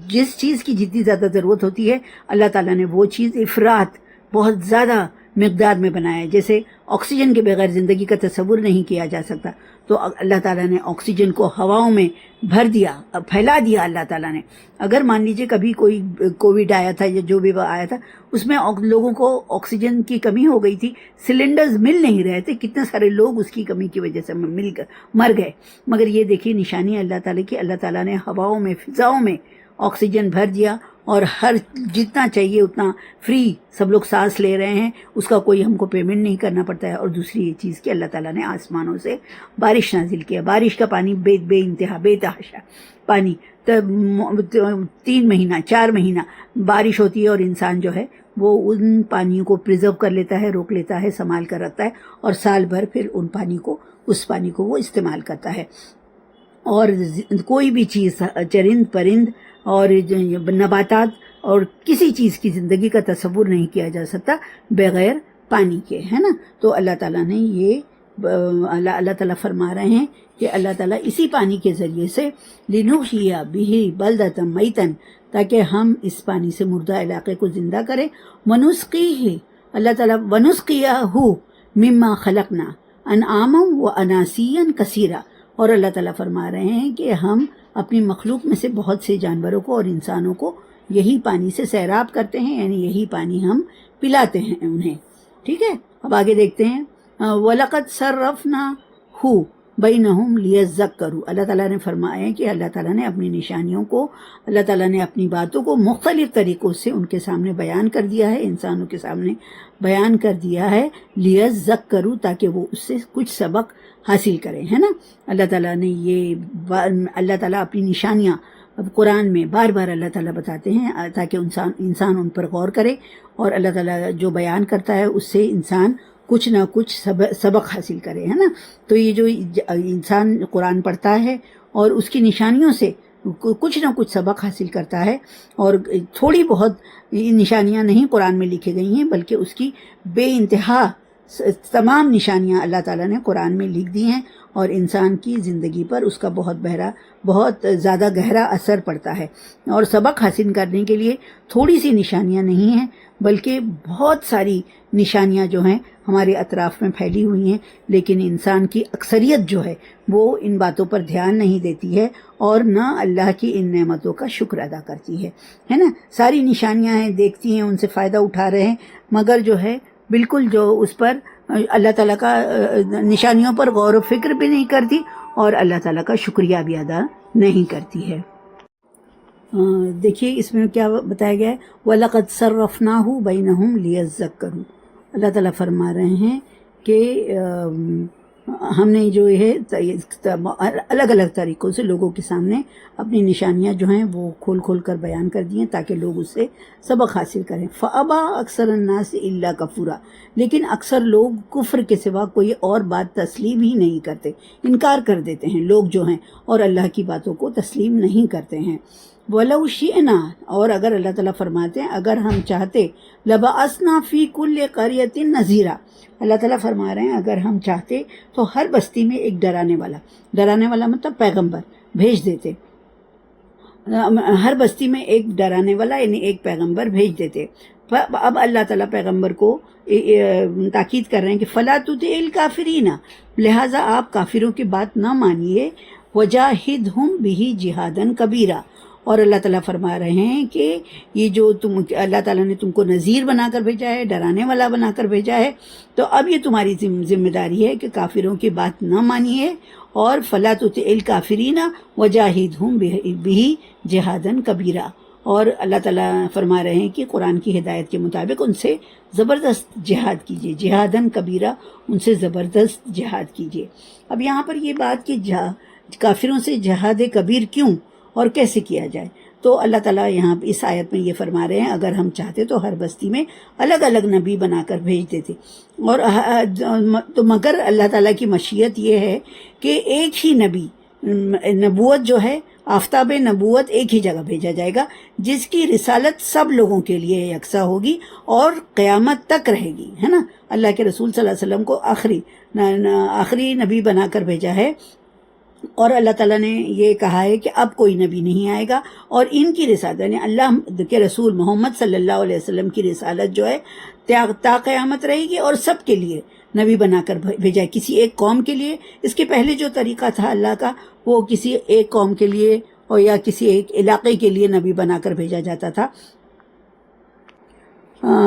جس چیز کی جتنی زیادہ ضرورت ہوتی ہے اللہ تعالیٰ نے وہ چیز افراط بہت زیادہ مقدار میں بنایا ہے۔ جیسے آکسیجن کے بغیر زندگی کا تصور نہیں کیا جا سکتا، تو اللہ تعالیٰ نے آکسیجن کو ہواؤں میں بھر دیا، پھیلا دیا اللہ تعالیٰ نے۔ اگر مان لیجئے کبھی کوئی کووڈ آیا تھا یا جو بھی آیا تھا، اس میں لوگوں کو آکسیجن کی کمی ہو گئی تھی، سلنڈرز مل نہیں رہے تھے، کتنے سارے لوگ اس کی کمی کی وجہ سے مر گئے۔ مگر یہ دیکھیے نشانی اللہ تعالیٰ کی، اللہ تعالیٰ نے ہواؤں میں، فضاؤں میں آکسیجن بھر دیا اور ہر جتنا چاہیے اتنا فری سب لوگ سانس لے رہے ہیں، اس کا کوئی ہم کو پیمنٹ نہیں کرنا پڑتا ہے۔ اور دوسری یہ چیز کہ اللہ تعالیٰ نے آسمانوں سے بارش نازل کیا، بارش کا پانی بے انتہا بے تحاشا پانی، 3 مہینہ 4 مہینہ بارش ہوتی ہے اور انسان جو ہے وہ ان پانیوں کو پریزرو کر لیتا ہے، روک لیتا ہے، سنبھال کر رکھتا ہے اور سال بھر پھر اس پانی کو وہ استعمال کرتا ہے۔ اور کوئی بھی چیز، چرند پرند اور نباتات اور کسی چیز کی زندگی کا تصور نہیں کیا جا سکتا بغیر پانی کے، ہے نا۔ تو اللہ تعالیٰ نے اللہ تعالیٰ فرما رہے ہیں کہ اللہ تعالیٰ اسی پانی کے ذریعے سے لِنُحْيِيَ بِهِ بَلْدَةً مَيْتًا، تاکہ ہم اس پانی سے مردہ علاقے کو زندہ کریں۔ وَنُسْقِيهِ، اللہ تعالیٰ وَنُسْقِيَهُ مِمَّا خَلَقْنَا أَنْعَامًا وَأَنَاسِيًّا كَثِيرًا، اور اللہ تعالیٰ فرما رہے ہیں کہ ہم اپنی مخلوق میں سے بہت سے جانوروں کو اور انسانوں کو یہی پانی سے سیراب کرتے ہیں، یعنی یہی پانی ہم پلاتے ہیں انہیں، ٹھیک ہے۔ اب آگے دیکھتے ہیں، وَلَقَدْ صَرَّفْنَاهُ بَيْنَهُمْ لِيَذَّكَّرُوا، اللہ تعالیٰ نے فرمایا کہ اللہ تعالیٰ نے اپنی نشانیوں کو، اللہ تعالیٰ نے اپنی باتوں کو مختلف طریقوں سے ان کے سامنے بیان کر دیا ہے، انسانوں کے سامنے بیان کر دیا ہے، لِيَذَّكَّرُوا، تاکہ وہ اس سے کچھ سبق حاصل کریں، ہے نا۔ اللہ تعالیٰ نے اللہ تعالیٰ اپنی نشانیاں قرآن میں بار بار اللہ تعالیٰ بتاتے ہیں تاکہ انسان ان پر غور کرے، اور اللہ تعالیٰ جو بیان کرتا ہے اس سے انسان کچھ نہ کچھ سبق حاصل کرے، ہے نا۔ تو یہ جو انسان قرآن پڑھتا ہے اور اس کی نشانیوں سے کچھ نہ کچھ سبق حاصل کرتا ہے، اور تھوڑی بہت نشانیاں نہیں قرآن میں لکھی گئی ہیں بلکہ اس کی بے انتہا تمام نشانیاں اللہ تعالیٰ نے قرآن میں لکھ دی ہیں، اور انسان کی زندگی پر اس کا بہت زیادہ گہرا اثر پڑتا ہے۔ اور سبق حاصل کرنے کے لیے تھوڑی سی نشانیاں نہیں ہیں بلکہ بہت ساری نشانیاں جو ہیں ہمارے اطراف میں پھیلی ہوئی ہیں، لیکن انسان کی اکثریت جو ہے وہ ان باتوں پر دھیان نہیں دیتی ہے اور نہ اللہ کی ان نعمتوں کا شکر ادا کرتی ہے نا۔ ساری نشانیاں ہیں، دیکھتی ہیں، ان سے فائدہ اٹھا رہے ہیں، مگر جو ہے بالکل جو اس پر اللہ تعالیٰ کا نشانیوں پر غور و فکر بھی نہیں کرتی اور اللہ تعالیٰ کا شکریہ بھی ادا نہیں کرتی ہے۔ دیکھیے اس میں کیا بتایا گیا ہے، وَلَقَدْ صَرَّفْنَاهُ بَيْنَهُمْ لِيَذَّكَّرُوا، اللہ تعالیٰ فرما رہے ہیں کہ ہم نے جو ہے الگ الگ طریقوں سے لوگوں کے سامنے اپنی نشانیاں جو ہیں وہ کھول کھول کر بیان کر دی ہیں تاکہ لوگ اس سے سبق حاصل کریں۔ فَأَبَى أَكْثَرُ النَّاسِ إِلَّا كَفُورًا، لیکن اکثر لوگ کفر کے سوا کوئی اور بات تسلیم ہی نہیں کرتے، انکار کر دیتے ہیں لوگ جو ہیں، اور اللہ کی باتوں کو تسلیم نہیں کرتے ہیں۔ وَلَوْ شِئْنَا، اور اگر اللہ تعالیٰ فرماتے ہیں اگر ہم چاہتے، لَبَعَثْنَا فِي كُلِّ قَرْيَةٍ نَذِيرًا، اللہ تعالیٰ فرما رہے ہیں اگر ہم چاہتے تو ہر بستی میں ایک ڈرانے والا مطلب پیغمبر بھیج دیتے، ہر بستی میں ایک ڈرانے والا یعنی ایک پیغمبر بھیج دیتے۔ اب اللہ تعالیٰ پیغمبر کو تاکید کر رہے ہیں کہ فَلَا تُطِعِ الْكَافِرِينَ، لہٰذا آپ کافروں کی بات نہ مانیے، وَجَاهِدْهُمْ بِهِ جِهَادًا كَبِيرًا، اور اللہ تعالیٰ فرما رہے ہیں کہ یہ جو اللہ تعالیٰ نے تم کو نذیر بنا کر بھیجا ہے، ڈرانے والا بنا کر بھیجا ہے، تو اب یہ تمہاری ذمہ داری ہے کہ کافروں کی بات نہ مانیے، اور فَلَا تُطِعِ الْكَافِرِينَ وَجَاهِدْهُمْ بِهِ جِهَادًا كَبِيرًا۔ اور اللہ تعالیٰ فرما رہے ہیں کہ قرآن کی ہدایت کے مطابق ان سے زبردست جہاد کیجیے، جہادن کبیرہ، ان سے زبردست جہاد کیجیے۔ اب یہاں پر یہ بات کہ کافروں سے جہاد کبیر کیوں اور کیسے کیا جائے، تو اللہ تعالیٰ یہاں اس آیت میں یہ فرما رہے ہیں اگر ہم چاہتے تو ہر بستی میں الگ الگ نبی بنا کر بھیج دیتے، اور تو مگر اللہ تعالیٰ کی مشیت یہ ہے کہ ایک ہی نبی، نبوت جو ہے، آفتاب نبوت ایک ہی جگہ بھیجا جائے گا، جس کی رسالت سب لوگوں کے لیے یکساں ہوگی اور قیامت تک رہے گی، ہے نا۔ اللہ کے رسول صلی اللہ علیہ وسلم کو آخری نبی بنا کر بھیجا ہے، اور اللہ تعالیٰ نے یہ کہا ہے کہ اب کوئی نبی نہیں آئے گا، اور ان کی رسالت یعنی اللہ کے رسول محمد صلی اللہ علیہ وسلم کی رسالت جو ہے تا قیامت رہے گی، اور سب کے لیے نبی بنا کر بھیجا ہے۔ کسی ایک قوم کے لیے، اس کے پہلے جو طریقہ تھا اللہ کا، وہ کسی ایک قوم کے لیے اور یا کسی ایک علاقے کے لیے نبی بنا کر بھیجا جاتا تھا،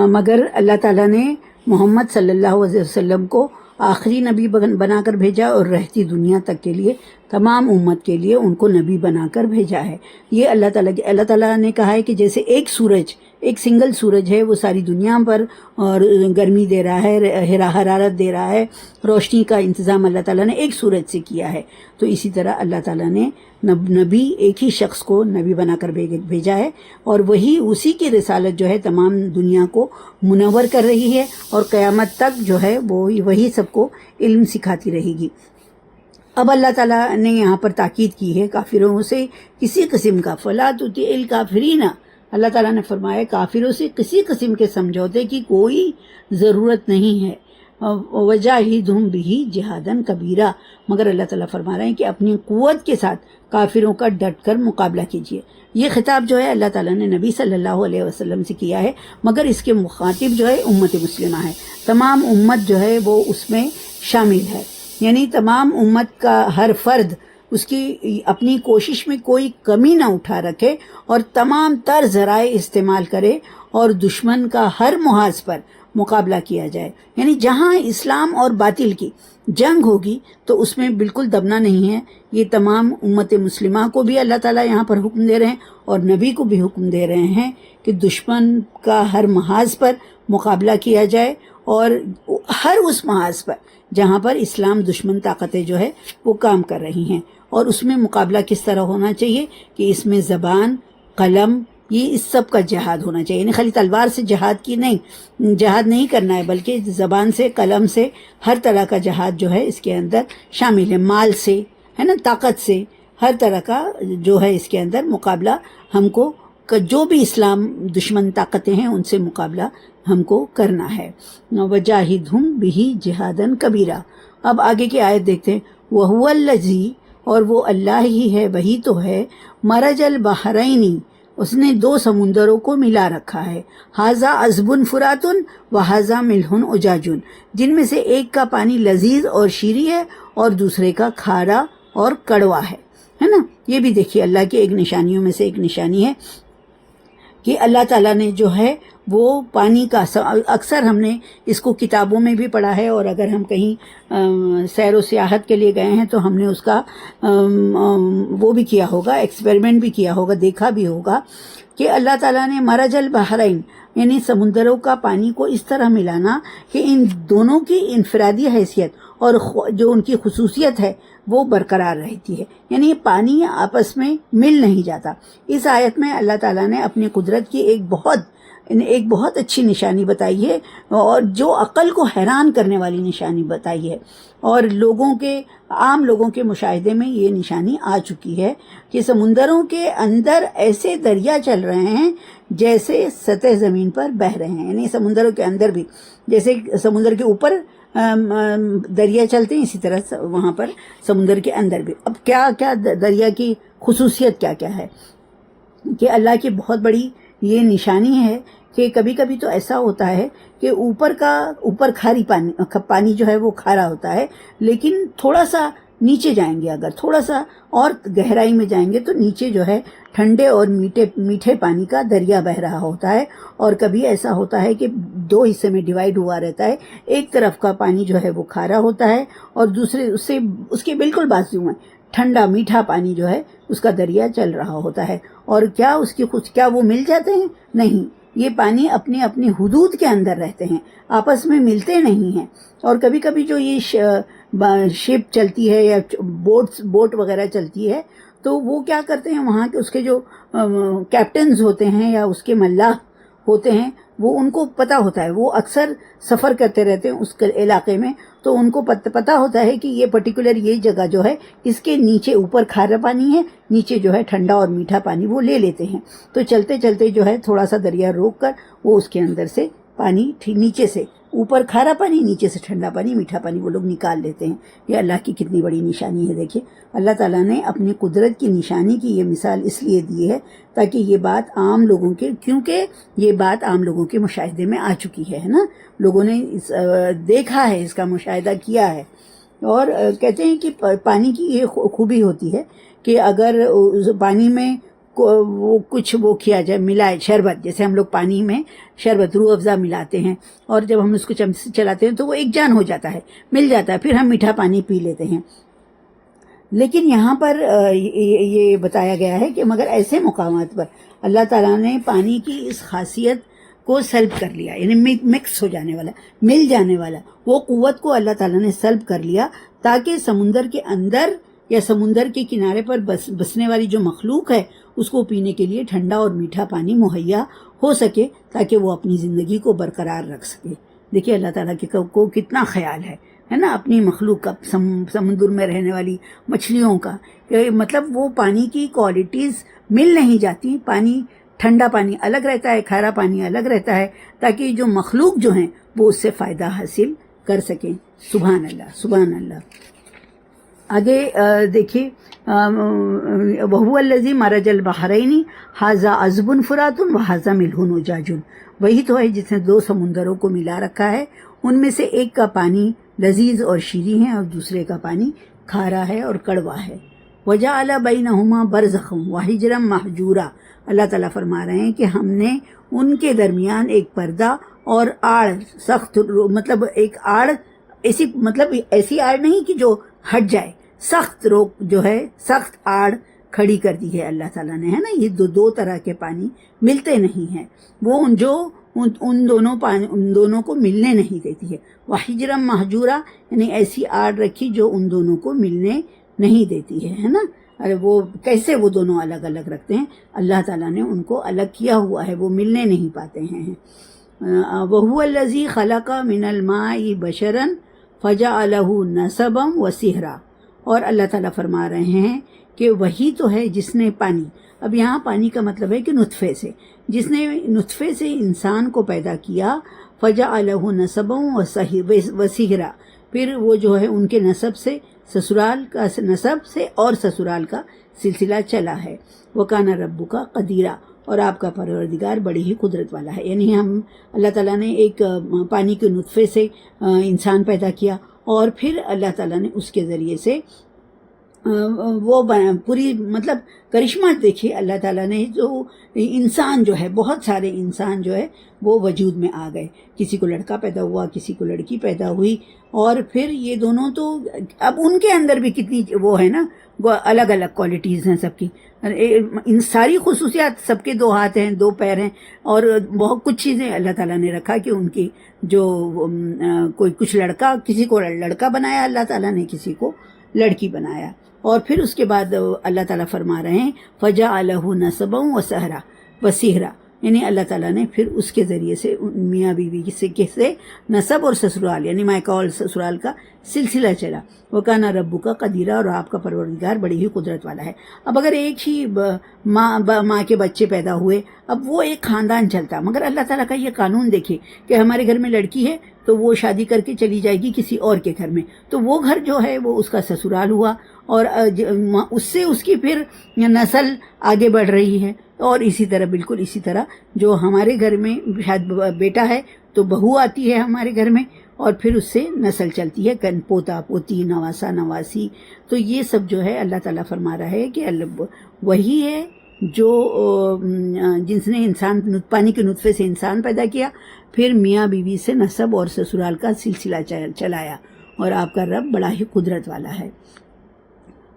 مگر اللہ تعالیٰ نے محمد صلی اللہ علیہ وسلم کو آخری نبی بنا کر بھیجا، اور رہتی دنیا تک کے لیے تمام امت کے لیے ان کو نبی بنا کر بھیجا ہے۔ یہ اللہ تعالیٰ نے کہا ہے کہ جیسے ایک سورج، ایک سنگل سورج ہے، وہ ساری دنیا پر اور گرمی دے رہا ہے، حرارت دے رہا ہے، روشنی کا انتظام اللہ تعالیٰ نے ایک سورج سے کیا ہے، تو اسی طرح اللہ تعالیٰ نے نبی ایک ہی شخص کو نبی بنا کر بھیجا ہے، اور وہی اسی کی رسالت جو ہے تمام دنیا کو منور کر رہی ہے، اور قیامت تک جو ہے وہی سب کو علم سکھاتی رہے گی۔ اب اللہ تعالیٰ نے یہاں پر تاکید کی ہے کافروں سے کسی قسم کا فَلَا تُطِعِ الْكَافِرِينَ، اللہ تعالیٰ نے فرمایا کافروں سے کسی قسم کے سمجھوتے کی کوئی ضرورت نہیں ہے، وَجَاهِدْهُمْ بِهِ جِهَادًا كَبِيرًا، مگر اللہ تعالیٰ فرما رہے ہیں کہ اپنی قوت کے ساتھ کافروں کا ڈٹ کر مقابلہ کیجیے۔ یہ خطاب جو ہے اللہ تعالیٰ نے نبی صلی اللہ علیہ وسلم سے کیا ہے، مگر اس کے مخاطب جو ہے امت مسلمہ ہے، تمام امت جو ہے وہ اس میں شامل ہے، یعنی تمام امت کا ہر فرد اس کی اپنی کوشش میں کوئی کمی نہ اٹھا رکھے، اور تمام تر ذرائع استعمال کرے، اور دشمن کا ہر محاذ پر مقابلہ کیا جائے، یعنی جہاں اسلام اور باطل کی جنگ ہوگی تو اس میں بالکل دبنا نہیں ہے۔ یہ تمام امت مسلمہ کو بھی اللہ تعالیٰ یہاں پر حکم دے رہے ہیں، اور نبی کو بھی حکم دے رہے ہیں کہ دشمن کا ہر محاذ پر مقابلہ کیا جائے، اور ہر اس محاذ پر جہاں پر اسلام دشمن طاقتیں جو ہے وہ کام کر رہی ہیں، اور اس میں مقابلہ کس طرح ہونا چاہیے کہ اس میں زبان، قلم، یہ اس سب کا جہاد ہونا چاہیے، یعنی خالی تلوار سے جہاد نہیں کرنا ہے، بلکہ زبان سے، قلم سے، ہر طرح کا جہاد جو ہے اس کے اندر شامل ہے، مال سے، ہے نا، طاقت سے، ہر طرح کا جو ہے اس کے اندر مقابلہ ہم کو، جو بھی اسلام دشمن طاقتیں ہیں ان سے مقابلہ ہم کو کرنا ہے۔ وَجَاهِدْهُمْ بِهِ جِهَادًا كَبِيرًا۔ اب آگے کی آیت دیکھتے ہیں، وَهُوَ الَّذِي، اور وہ اللہ ہی ہے، وہی تو ہے، مَرَجَ الْبَحْرَيْنِ، اس نے دو سمندروں کو ملا رکھا ہے، هَذَا عَذْبٌ فُرَاتٌ وَهَذَا مِلْحٌ أُجَاجٌ، جن میں سے ایک کا پانی لذیذ اور شیریں ہے، اور دوسرے کا کھارا اور کڑوا ہے نا۔ یہ بھی دیکھیے اللہ کی ایک نشانیوں میں سے ایک نشانی ہے کہ اللہ تعالیٰ نے جو ہے وہ پانی کا، اکثر ہم نے اس کو کتابوں میں بھی پڑھا ہے، اور اگر ہم کہیں سیر و سیاحت کے لیے گئے ہیں تو ہم نے اس کا وہ بھی کیا ہوگا، ایکسپیریمنٹ بھی کیا ہوگا، دیکھا بھی ہوگا کہ اللہ تعالیٰ نے مرج البحرین، یعنی سمندروں کا پانی کو اس طرح ملانا کہ ان دونوں کی انفرادی حیثیت اور جو ان کی خصوصیت ہے وہ برقرار رہتی ہے، یعنی یہ پانی آپس میں مل نہیں جاتا۔ اس آیت میں اللہ تعالیٰ نے اپنی قدرت کی ایک بہت اچھی نشانی بتائی ہے، اور جو عقل کو حیران کرنے والی نشانی بتائی ہے، اور عام لوگوں کے مشاہدے میں یہ نشانی آ چکی ہے کہ سمندروں کے اندر ایسے دریا چل رہے ہیں جیسے سطح زمین پر بہہ رہے ہیں، یعنی سمندروں کے اندر بھی جیسے سمندر کے اوپر دریا چلتے ہیں، اسی طرح وہاں پر سمندر کے اندر بھی۔ اب کیا دریا کی خصوصیت کیا ہے کہ اللہ کی بہت بڑی یہ نشانی ہے کہ کبھی کبھی تو ایسا ہوتا ہے کہ اوپر کھاری پانی جو ہے وہ کھارا ہوتا ہے، لیکن تھوڑا سا نیچے جائیں گے اگر تھوڑا سا اور گہرائی میں جائیں گے تو نیچے جو ہے ٹھنڈے اور میٹھے پانی کا دریا بہ رہا ہوتا ہے، اور کبھی ایسا ہوتا ہے کہ 2 حصے میں ڈیوائیڈ ہوا رہتا ہے، ایک طرف کا پانی جو ہے وہ کھارا ہوتا ہے اور دوسرے اس کے بالکل بازو میں ٹھنڈا میٹھا پانی جو ہے اس کا دریا چل رہا ہوتا ہے۔ اور کیا وہ مل جاتے ہیں؟ نہیں، یہ پانی اپنی اپنی حدود کے اندر رہتے ہیں، آپس میں ملتے نہیں ہیں۔ اور کبھی کبھی جو یہ شپ چلتی ہے یا بوٹ وغیرہ چلتی ہے تو وہ کیا کرتے ہیں، وہاں کے اس کے جو کیپٹنز ہوتے ہیں یا اس کے ملاح ہوتے ہیں، وہ ان کو پتا ہوتا ہے، وہ اکثر سفر کرتے رہتے ہیں اس علاقے میں، تو ان کو پتا ہوتا ہے کہ یہ پرٹیکولر یہ جگہ جو ہے اس کے نیچے اوپر کھارا پانی ہے، نیچے جو ہے ٹھنڈا اور میٹھا پانی وہ لے لیتے ہیں۔ تو چلتے چلتے جو ہے تھوڑا سا دریا روک کر وہ اس کے اندر سے پانی نیچے سے اوپر کھارا پانی، نیچے سے ٹھنڈا پانی، میٹھا پانی وہ لوگ نکال لیتے ہیں۔ یہ اللہ کی کتنی بڑی نشانی ہے۔ دیکھیں اللہ تعالیٰ نے اپنی قدرت کی نشانی کی یہ مثال اس لیے دی ہے تاکہ یہ بات عام لوگوں کے، کیونکہ یہ بات عام لوگوں کے مشاہدے میں آ چکی ہے نا، لوگوں نے دیکھا ہے، اس کا مشاہدہ کیا ہے۔ اور کہتے ہیں کہ پانی کی یہ خوبی ہوتی ہے کہ اگر پانی میں وہ کچھ وہ کیا جائے، ملائے شربت، جیسے ہم لوگ پانی میں شربت روح افزا ملاتے ہیں اور جب ہم اس کو چمچ سے چلاتے ہیں تو وہ ایک جان ہو جاتا ہے، مل جاتا ہے، پھر ہم میٹھا پانی پی لیتے ہیں۔ لیکن یہاں پر یہ بتایا گیا ہے کہ مگر ایسے مقامات پر اللہ تعالیٰ نے پانی کی اس خاصیت کو سلب کر لیا، یعنی مکس ہو جانے والا، مل جانے والا، وہ قوت کو اللہ تعالیٰ نے سلب کر لیا تاکہ سمندر کے اندر یا سمندر کے کنارے پر بسنے والی جو مخلوق ہے اس کو پینے کے لیے ٹھنڈا اور میٹھا پانی مہیا ہو سکے تاکہ وہ اپنی زندگی کو برقرار رکھ سکے۔ دیکھیے اللہ تعالیٰ کو کتنا خیال ہے نا اپنی مخلوق کا، سمندر میں رہنے والی مچھلیوں کا، مطلب وہ پانی کی کوالٹیز مل نہیں جاتی، پانی ٹھنڈا پانی الگ رہتا ہے، کھارا پانی الگ رہتا ہے، تاکہ جو مخلوق جو ہیں وہ اس سے فائدہ حاصل کر سکیں۔ سبحان اللہ، سبحان اللہ۔ آگے دیکھیے وَهُوَ الَّذِي مَرَجَ الْبَحْرَيْنِ هَذَا عَذْبٌ فُرَاتٌ وَهَذَا مِلْحٌ أُجَاجٌ، وہی تو ہے جس نے 2 سمندروں کو ملا رکھا ہے، ان میں سے ایک کا پانی لذیذ اور شیریں ہے اور دوسرے کا پانی کھارا ہے اور کڑوا ہے۔ وَجَعَلَ بَيْنَهُمَا بَرْزَخًا وَحِجْرًا مَحْجُورًا، اللہ تعالیٰ فرما رہے ہیں کہ ہم نے ان کے درمیان ایک پردہ اور آڑ، سخت مطلب ایک آڑ، ایسی آڑ نہیں کہ جو ہٹ جائے، سخت روک جو ہے، سخت آڑ کھڑی کر دی ہے اللہ تعالیٰ نے، ہے نا۔ یہ دو طرح کے پانی ملتے نہیں ہیں، وہ ان دونوں کو ملنے نہیں دیتی ہے۔ وحجرا محجورا، یعنی ایسی آڑ رکھی جو ان دونوں کو ملنے نہیں دیتی ہے نا۔ ارے وہ کیسے وہ دونوں الگ الگ رکھتے ہیں؟ اللہ تعالیٰ نے ان کو الگ کیا ہوا ہے، وہ ملنے نہیں پاتے ہیں۔ وَهُوَ الَّذِي خَلَقَ مِنَ الْمَاءِ بَشَرًا فَجَعَلَهُ نَسَبًا وَسِحْرًا، اور اللہ تعالیٰ فرما رہے ہیں کہ وہی تو ہے جس نے پانی، اب یہاں پانی کا مطلب ہے کہ نطفے سے، جس نے نطفے سے انسان کو پیدا کیا، فَجَعَلَهُ نَسَبًا وَسِحْرًا، پھر وہ جو ہے ان کے نسب سے اور سسرال کا سلسلہ چلا ہے۔ وَكَانَ رَبُّكَ قَدِيرًا، اور آپ کا پروردگار بڑی ہی قدرت والا ہے۔ یعنی اللہ تعالیٰ نے ایک پانی کے نطفے سے انسان پیدا کیا اور پھر اللہ تعالیٰ نے اس کے ذریعے سے وہ پوری مطلب کرشمہ دیکھیے، اللہ تعالیٰ نے جو انسان جو ہے، بہت سارے انسان جو ہے وہ وجود میں آ گئے، کسی کو لڑکا پیدا ہوا، کسی کو لڑکی پیدا ہوئی، اور پھر یہ دونوں تو اب ان کے اندر بھی کتنی وہ ہے نا، وہ الگ الگ کوالٹیز ہیں سب کی، ان ساری خصوصیات، سب کے 2 ہاتھ ہیں، 2 پیر ہیں، اور بہت کچھ چیزیں اللہ تعالیٰ نے رکھا کہ ان کی جو کچھ لڑکا، کسی کو لڑکا بنایا اللہ تعالیٰ نے، کسی کو لڑکی بنایا، اور پھر اس کے بعد اللہ تعالیٰ فرما رہے ہیں فَجَعَلَهُ نَسَبًا وَسِحْرًا، یعنی اللہ تعالیٰ نے پھر اس کے ذریعے سے میاں بیوی سے نسب اور سسرال یعنی مائکا اور سسرال کا سلسلہ چلا۔ وَكَانَ رَبُّكَ قَدِيرًا، اور آپ کا پروردگار بڑی ہی قدرت والا ہے۔ اب اگر ایک ہی ماں کے بچے پیدا ہوئے، اب وہ ایک خاندان چلتا، مگر اللہ تعالیٰ کا یہ قانون دیکھیے کہ ہمارے گھر میں لڑکی ہے تو وہ شادی کر کے چلی جائے گی کسی اور کے گھر میں، تو وہ گھر جو ہے وہ اس کا سسرال ہوا، اور اس سے اس کی پھر نسل آگے بڑھ رہی ہے، اور اسی طرح بالکل اسی طرح جو ہمارے گھر میں شاید بیٹا ہے تو بہو آتی ہے ہمارے گھر میں، اور پھر اس سے نسل چلتی ہے، پوتا پوتی، نواسا نواسی. تو یہ سب جو ہے اللہ تعالیٰ فرما رہا ہے کہ وہی ہے جو جس نے انسان پانی کے نطفے سے انسان پیدا کیا، پھر میاں بیوی سے نسب اور سسرال کا سلسلہ چلایا، اور آپ کا رب بڑا ہی قدرت والا ہے.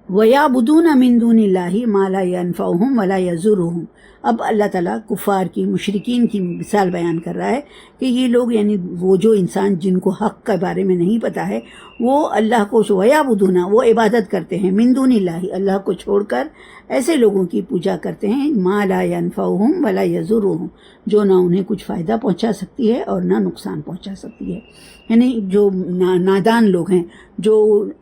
وَيَعْبُدُونَ مِن دُونِ اللَّهِ مَا لَا يَنفَعُهُمْ وَلَا يَضُرُّهُم. اب اللہ تعالیٰ کفار کی، مشرکین کی مثال بیان کر رہا ہے کہ یہ لوگ، یعنی وہ جو انسان جن کو حق کے بارے میں نہیں پتا ہے، وہ اللہ کو وَيَعْبُدُونَ، وہ عبادت کرتے ہیں، مِن دُونِ اللَّهِ، اللہ کو چھوڑ کر ایسے لوگوں کی پوجا کرتے ہیں، مَا لَا يَنفَعُهُمْ وَلَا يَضُرُّهُم، جو نہ انہیں کچھ فائدہ پہنچا سکتی ہے اور نہ نقصان پہنچا سکتی ہے. یعنی جو نادان لوگ ہیں، جو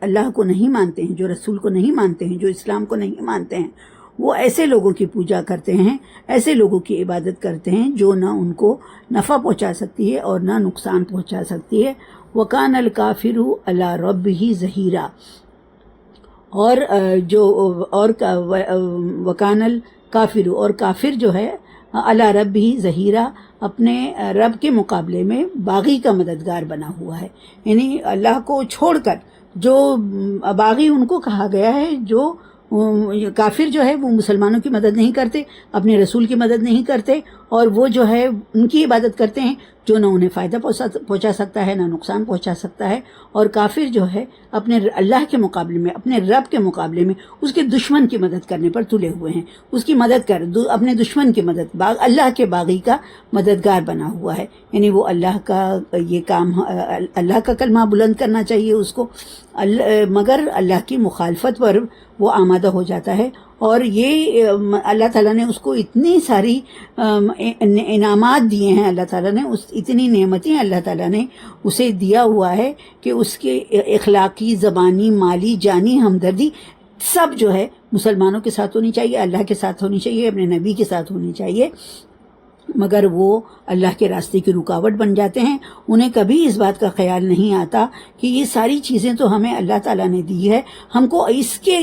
اللہ کو نہیں مانتے ہیں، جو رسول کو نہیں مانتے ہیں، جو اسلام کو نہیں مانتے ہیں، وہ ایسے لوگوں کی پوجا کرتے ہیں، ایسے لوگوں کی عبادت کرتے ہیں جو نہ ان کو نفع پہنچا سکتی ہے اور نہ نقصان پہنچا سکتی ہے. وَكَانَ الْكَافِرُ عَلَى رَبِّهِ ظَهِيرًا. وَكَانَ الْكَافِرُ، اور کافر جو ہے، عَلَى رَبِّهِ ظَهِيرًا، اپنے رب کے مقابلے میں باغی کا مددگار بنا ہوا ہے. یعنی اللہ کو چھوڑ کر جو باغی ان کو کہا گیا ہے، جو کافر جو ہے وہ مسلمانوں کی مدد نہیں کرتے، اپنے رسول کی مدد نہیں کرتے، اور وہ جو ہے ان کی عبادت کرتے ہیں جو نہ انہیں فائدہ پہنچا سکتا ہے نہ نقصان پہنچا سکتا ہے. اور کافر جو ہے اپنے اللہ کے مقابلے میں، اپنے رب کے مقابلے میں اس کے دشمن کی مدد کرنے پر تلے ہوئے ہیں. اس کی مدد اپنے دشمن کی مدد، اللہ کے باغی کا مددگار بنا ہوا ہے. یعنی وہ اللہ کا یہ کام، اللہ کا کلمہ بلند کرنا چاہیے اس کو، مگر اللہ کی مخالفت پر وہ آمادہ ہو جاتا ہے. اور یہ اللہ تعالیٰ نے اس کو اتنی ساری انعامات دیے ہیں، اللہ تعالیٰ نے اتنی نعمتیں اللہ تعالیٰ نے اسے دیا ہوا ہے کہ اس کے اخلاقی، زبانی، مالی، جانی ہمدردی سب جو ہے مسلمانوں کے ساتھ ہونی چاہیے، اللہ کے ساتھ ہونی چاہیے، اپنے نبی کے ساتھ ہونی چاہیے. مگر وہ اللہ کے راستے کی رکاوٹ بن جاتے ہیں. انہیں کبھی اس بات کا خیال نہیں آتا کہ یہ ساری چیزیں تو ہمیں اللہ تعالیٰ نے دی ہے، ہم کو اس کے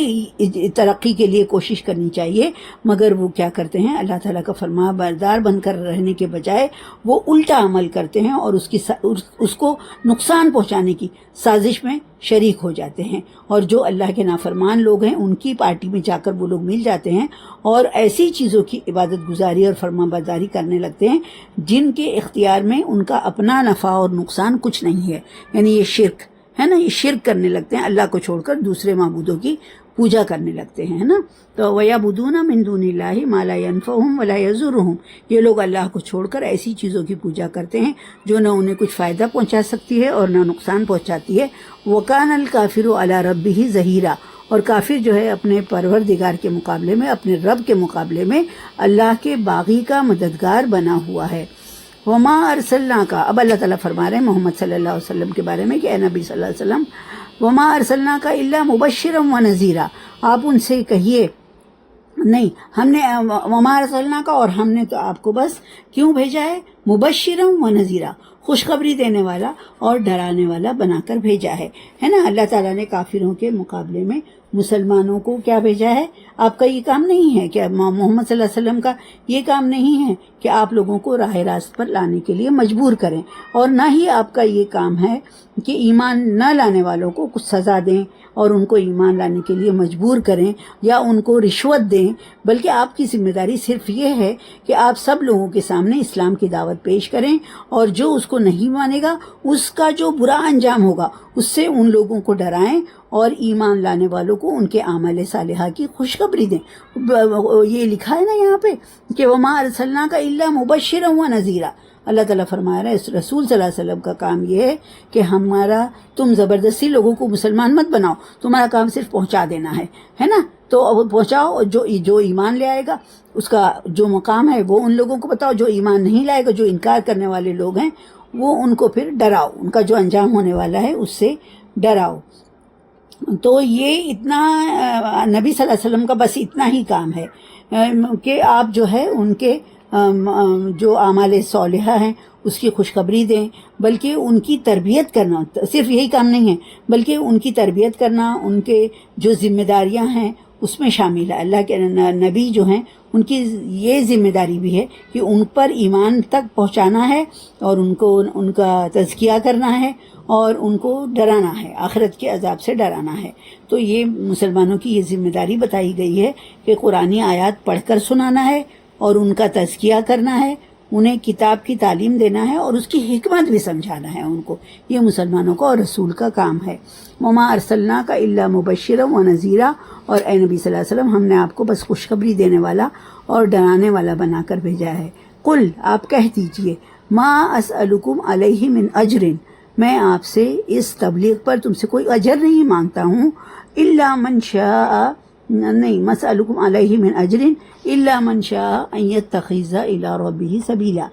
ترقی کے لیے کوشش کرنی چاہیے. مگر وہ کیا کرتے ہیں، اللہ تعالیٰ کا فرما بردار بن کر رہنے کے بجائے وہ الٹا عمل کرتے ہیں اور اس کو نقصان پہنچانے کی سازش میں شریک ہو جاتے ہیں. اور جو اللہ کے نافرمان لوگ ہیں ان کی پارٹی میں جا کر وہ لوگ مل جاتے ہیں اور ایسی چیزوں کی عبادت گزاری اور فرما برداری کرنے لگتے ہیں جن کے اختیار میں ان کا اپنا نفع اور نقصان کچھ نہیں ہے. یعنی یہ شرک ہے نا، یہ شرک کرنے لگتے ہیں، اللہ کو چھوڑ کر دوسرے معبودوں کی پوجا کرنے لگتے ہیں نا. تو وَيَعْبُدُونَ مِن دُونِ اللَّهِ مَا لَا يَنفَعُهُمْ وَلَا يَضُرُّهُمْ. یہ لوگ اللہ کو چھوڑ کر ایسی چیزوں کی پوجا کرتے ہیں جو نہ انہیں کچھ فائدہ پہنچا سکتی ہے اور نہ نقصان پہنچاتی ہے. وَكَانَ الْكَافِرُ عَلَى رَبِّهِ ظَهِيرًا. اور کافر جو ہے اپنے پروردگار کے مقابلے میں، اپنے رب کے مقابلے میں اللہ کے باغی کا مددگار بنا ہوا ہے. وما ارسلناک، اب اللہ تعالیٰ فرما رہے ہیں محمد صلی اللہ علیہ وسلم کے بارے میں کہ اے نبی صلی اللہ علیہ وسلم، وما ارسلناک الا مبشرا ونذیرا، آپ ان سے کہیے نہیں، ہم نے وما ارسلناک، اور ہم نے تو آپ کو بس کیوں بھیجا ہے، مبشرا ونذیرا، خوشخبری دینے والا اور ڈرانے والا بنا کر بھیجا ہے نا. اللہ تعالیٰ نے کافروں کے مقابلے میں مسلمانوں کو کیا بھیجا ہے. آپ کا یہ کام نہیں ہے کہ محمد صلی اللہ علیہ وسلم کا یہ کام نہیں ہے کہ آپ لوگوں کو راہ راست پر لانے کے لیے مجبور کریں، اور نہ ہی آپ کا یہ کام ہے کہ ایمان نہ لانے والوں کو کچھ سزا دیں اور ان کو ایمان لانے کے لیے مجبور کریں یا ان کو رشوت دیں. بلکہ آپ کی ذمہ داری صرف یہ ہے کہ آپ سب لوگوں کے سامنے اسلام کی دعوت پیش کریں، اور جو اس کو نہیں مانے گا اس کا جو برا انجام ہوگا اس سے ان لوگوں کو ڈرائیں اور ایمان لانے والوں کو ان کے اعمال صالحہ کی خوشخبری دیں. یہ لکھا ہے نا یہاں پہ کہ وما ارسلناک الا مبشرا ونذیرا. اللہ تعالیٰ فرما رہا ہے اس رسول صلی اللہ علیہ وسلم کا کام یہ ہے کہ تم زبردستی لوگوں کو مسلمان مت بناؤ، تمہارا کام صرف پہنچا دینا ہے نا. تو پہنچاؤ، جو ایمان لے آئے گا اس کا جو مقام ہے وہ ان لوگوں کو بتاؤ، جو ایمان نہیں لائے گا، جو انکار کرنے والے لوگ ہیں وہ ان کو پھر ڈراؤ، ان کا جو انجام ہونے والا ہے اس سے ڈراؤ. تو یہ اتنا نبی صلی اللہ علیہ وسلم کا بس اتنا ہی کام ہے کہ آپ جو ہے ان کے جو اعمال صالحہ ہیں اس کی خوشخبری دیں، بلکہ ان کی تربیت کرنا صرف یہی کام نہیں ہے، بلکہ ان کی تربیت کرنا، ان کے جو ذمہ داریاں ہیں اس میں شامل ہے۔ اللہ کے نبی جو ہیں ان کی یہ ذمہ داری بھی ہے کہ ان پر ایمان تک پہنچانا ہے اور ان کا تزکیہ کرنا ہے اور ان کو ڈرانا ہے، آخرت کے عذاب سے ڈرانا ہے۔ تو یہ مسلمانوں کی یہ ذمہ داری بتائی گئی ہے کہ قرآنی آیات پڑھ کر سنانا ہے اور ان کا تزکیہ کرنا ہے، انہیں کتاب کی تعلیم دینا ہے اور اس کی حکمت بھی سمجھانا ہے ان کو۔ یہ مسلمانوں کا اور رسول کا کام ہے۔ وما ارسلناک الا مبشرا ونذیرا، اور اے نبی صلی اللہ علیہ وسلم ہم نے آپ کو بس خوشخبری دینے والا اور ڈرانے والا بنا کر بھیجا ہے۔ قل، آپ کہہ دیجئے، ما اسألکم علیہ من اجر، میں آپ سے اس تبلیغ پر تم سے کوئی اجر نہیں مانگتا ہوں، الا من شاء، نہیں، مسألکم علیہ من اجر الا من شاء ان یتخذ الی ربہ سبیلا،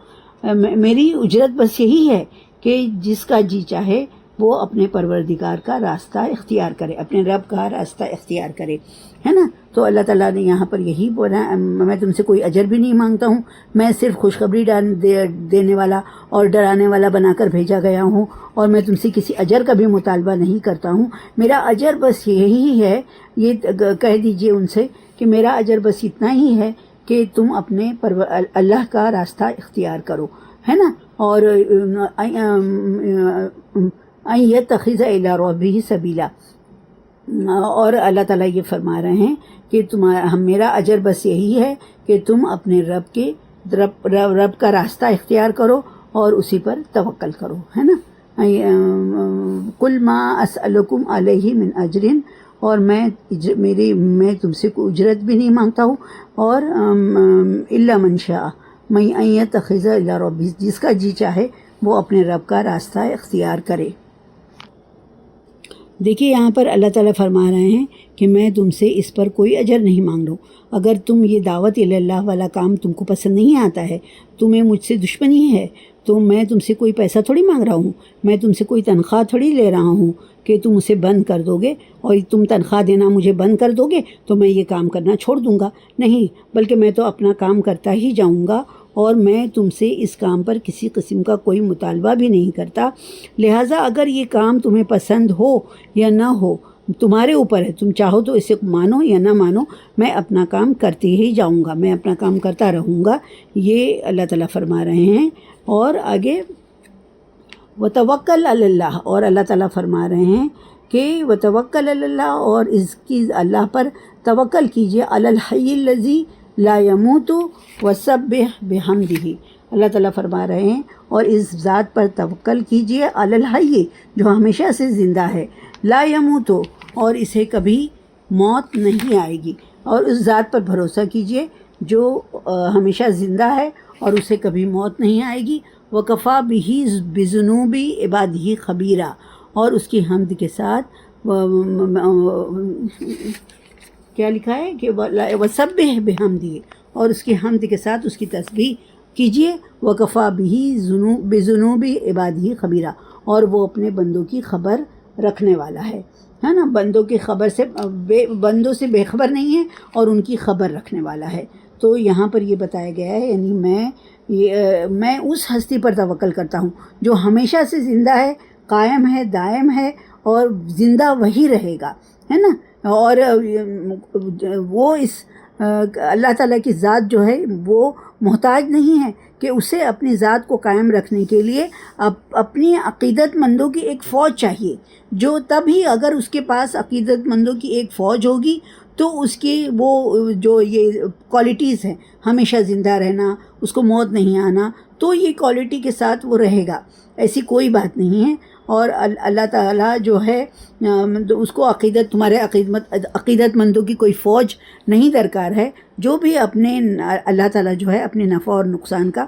میری اجرت بس یہی ہے کہ جس کا جی چاہے وہ اپنے پروردگار کا راستہ اختیار کرے، اپنے رب کا راستہ اختیار کرے، ہے نا۔ تو اللہ تعالیٰ نے یہاں پر یہی بولا، میں تم سے کوئی اجر بھی نہیں مانگتا ہوں، میں صرف خوشخبری دینے والا اور ڈرانے والا بنا کر بھیجا گیا ہوں، اور میں تم سے کسی اجر کا بھی مطالبہ نہیں کرتا ہوں۔ میرا اجر بس یہی ہے، یہ کہہ دیجئے ان سے کہ میرا اجر بس اتنا ہی ہے کہ تم اپنے اللہ کا راستہ اختیار کرو، ہے نا، اور ان یتخذ الی ربہ سبیلا، اور اللہ تعالیٰ یہ فرما رہے ہیں کہ میرا اجر بس یہی ہے کہ تم اپنے رب کا راستہ اختیار کرو اور اسی پر توکل کرو، ہے نا۔ قل ما اسألکم علیہ من اجر، اور میں تم سے کوئی اجرت بھی نہیں مانگتا ہوں، اور الا من شاء ان یتخذ الی ربہ، جس کا جی چاہے وہ اپنے رب کا راستہ اختیار کرے۔ دیکھیے یہاں پر اللہ تعالیٰ فرما رہے ہیں کہ میں تم سے اس پر کوئی اجر نہیں مانگ رہا ہوں۔ اگر تم یہ دعوت اللہ والا کام تم کو پسند نہیں آتا ہے، تمہیں مجھ سے دشمنی ہے، تو میں تم سے کوئی پیسہ تھوڑی مانگ رہا ہوں، میں تم سے کوئی تنخواہ تھوڑی لے رہا ہوں کہ تم اسے بند کر دو گے، اور تم تنخواہ دینا مجھے بند کر دو گے تو میں یہ کام کرنا چھوڑ دوں گا، نہیں، بلکہ میں تو اپنا کام کرتا ہی جاؤں گا، اور میں تم سے اس کام پر کسی قسم کا کوئی مطالبہ بھی نہیں کرتا۔ لہٰذا اگر یہ کام تمہیں پسند ہو یا نہ ہو تمہارے اوپر ہے، تم چاہو تو اسے مانو یا نہ مانو، میں اپنا کام کرتے ہی جاؤں گا، میں اپنا کام کرتا رہوں گا، یہ اللہ تعالیٰ فرما رہے ہیں۔ اور آگے وتوکل علی اللہ، اور اللہ تعالیٰ فرما رہے ہیں کہ وتوکل علی اللہ، اور اس کی اللہ پر توکل کیجیے، علی الحی الذی لا یموت وسبح بحمدہ، اللہ تعالیٰ فرما رہے ہیں اور اس ذات پر توکل کیجیے، علی الحی، جو ہمیشہ سے زندہ ہے، لا یموت، اور اسے کبھی موت نہیں آئے گی، اور اس ذات پر بھروسہ کیجیے جو ہمیشہ زندہ ہے اور اسے کبھی موت نہیں آئے گی، وکفیٰ بہ بذنوب عبادہ خبیرا، اور اس کی حمد کے ساتھ کیا لکھا ہے کہ وسبح بحمدہ، اور اس کی حمد کے ساتھ اس کی تسبیح کیجیے، وکفیٰ بہ بذنوب عبادہ خبیرا، اور وہ اپنے بندوں کی خبر رکھنے والا ہے نا، بندوں کی خبر سے بندوں سے بے خبر نہیں ہے اور ان کی خبر رکھنے والا ہے۔ تو یہاں پر یہ بتایا گیا ہے، یعنی میں اس ہستی پر توکل کرتا ہوں جو ہمیشہ سے زندہ ہے، قائم ہے، دائم ہے، اور زندہ وہی رہے گا، ہے نا، اور وہ اس اللہ تعالیٰ کی ذات جو ہے وہ محتاج نہیں ہے کہ اسے اپنی ذات کو قائم رکھنے کے لیے اپنی عقیدت مندوں کی ایک فوج چاہیے، جو تبھی اگر اس کے پاس عقیدت مندوں کی ایک فوج ہوگی تو اس کی وہ جو یہ کوالٹیز ہیں، ہمیشہ زندہ رہنا، اس کو موت نہیں آنا، تو یہ کوالٹی کے ساتھ وہ رہے گا، ایسی کوئی بات نہیں ہے۔ اور اللہ تعالیٰ جو ہے اس کو تمہارے عقیدت مندوں کی کوئی فوج نہیں درکار ہے، جو بھی اپنے اللہ تعالیٰ جو ہے اپنے نفع اور نقصان کا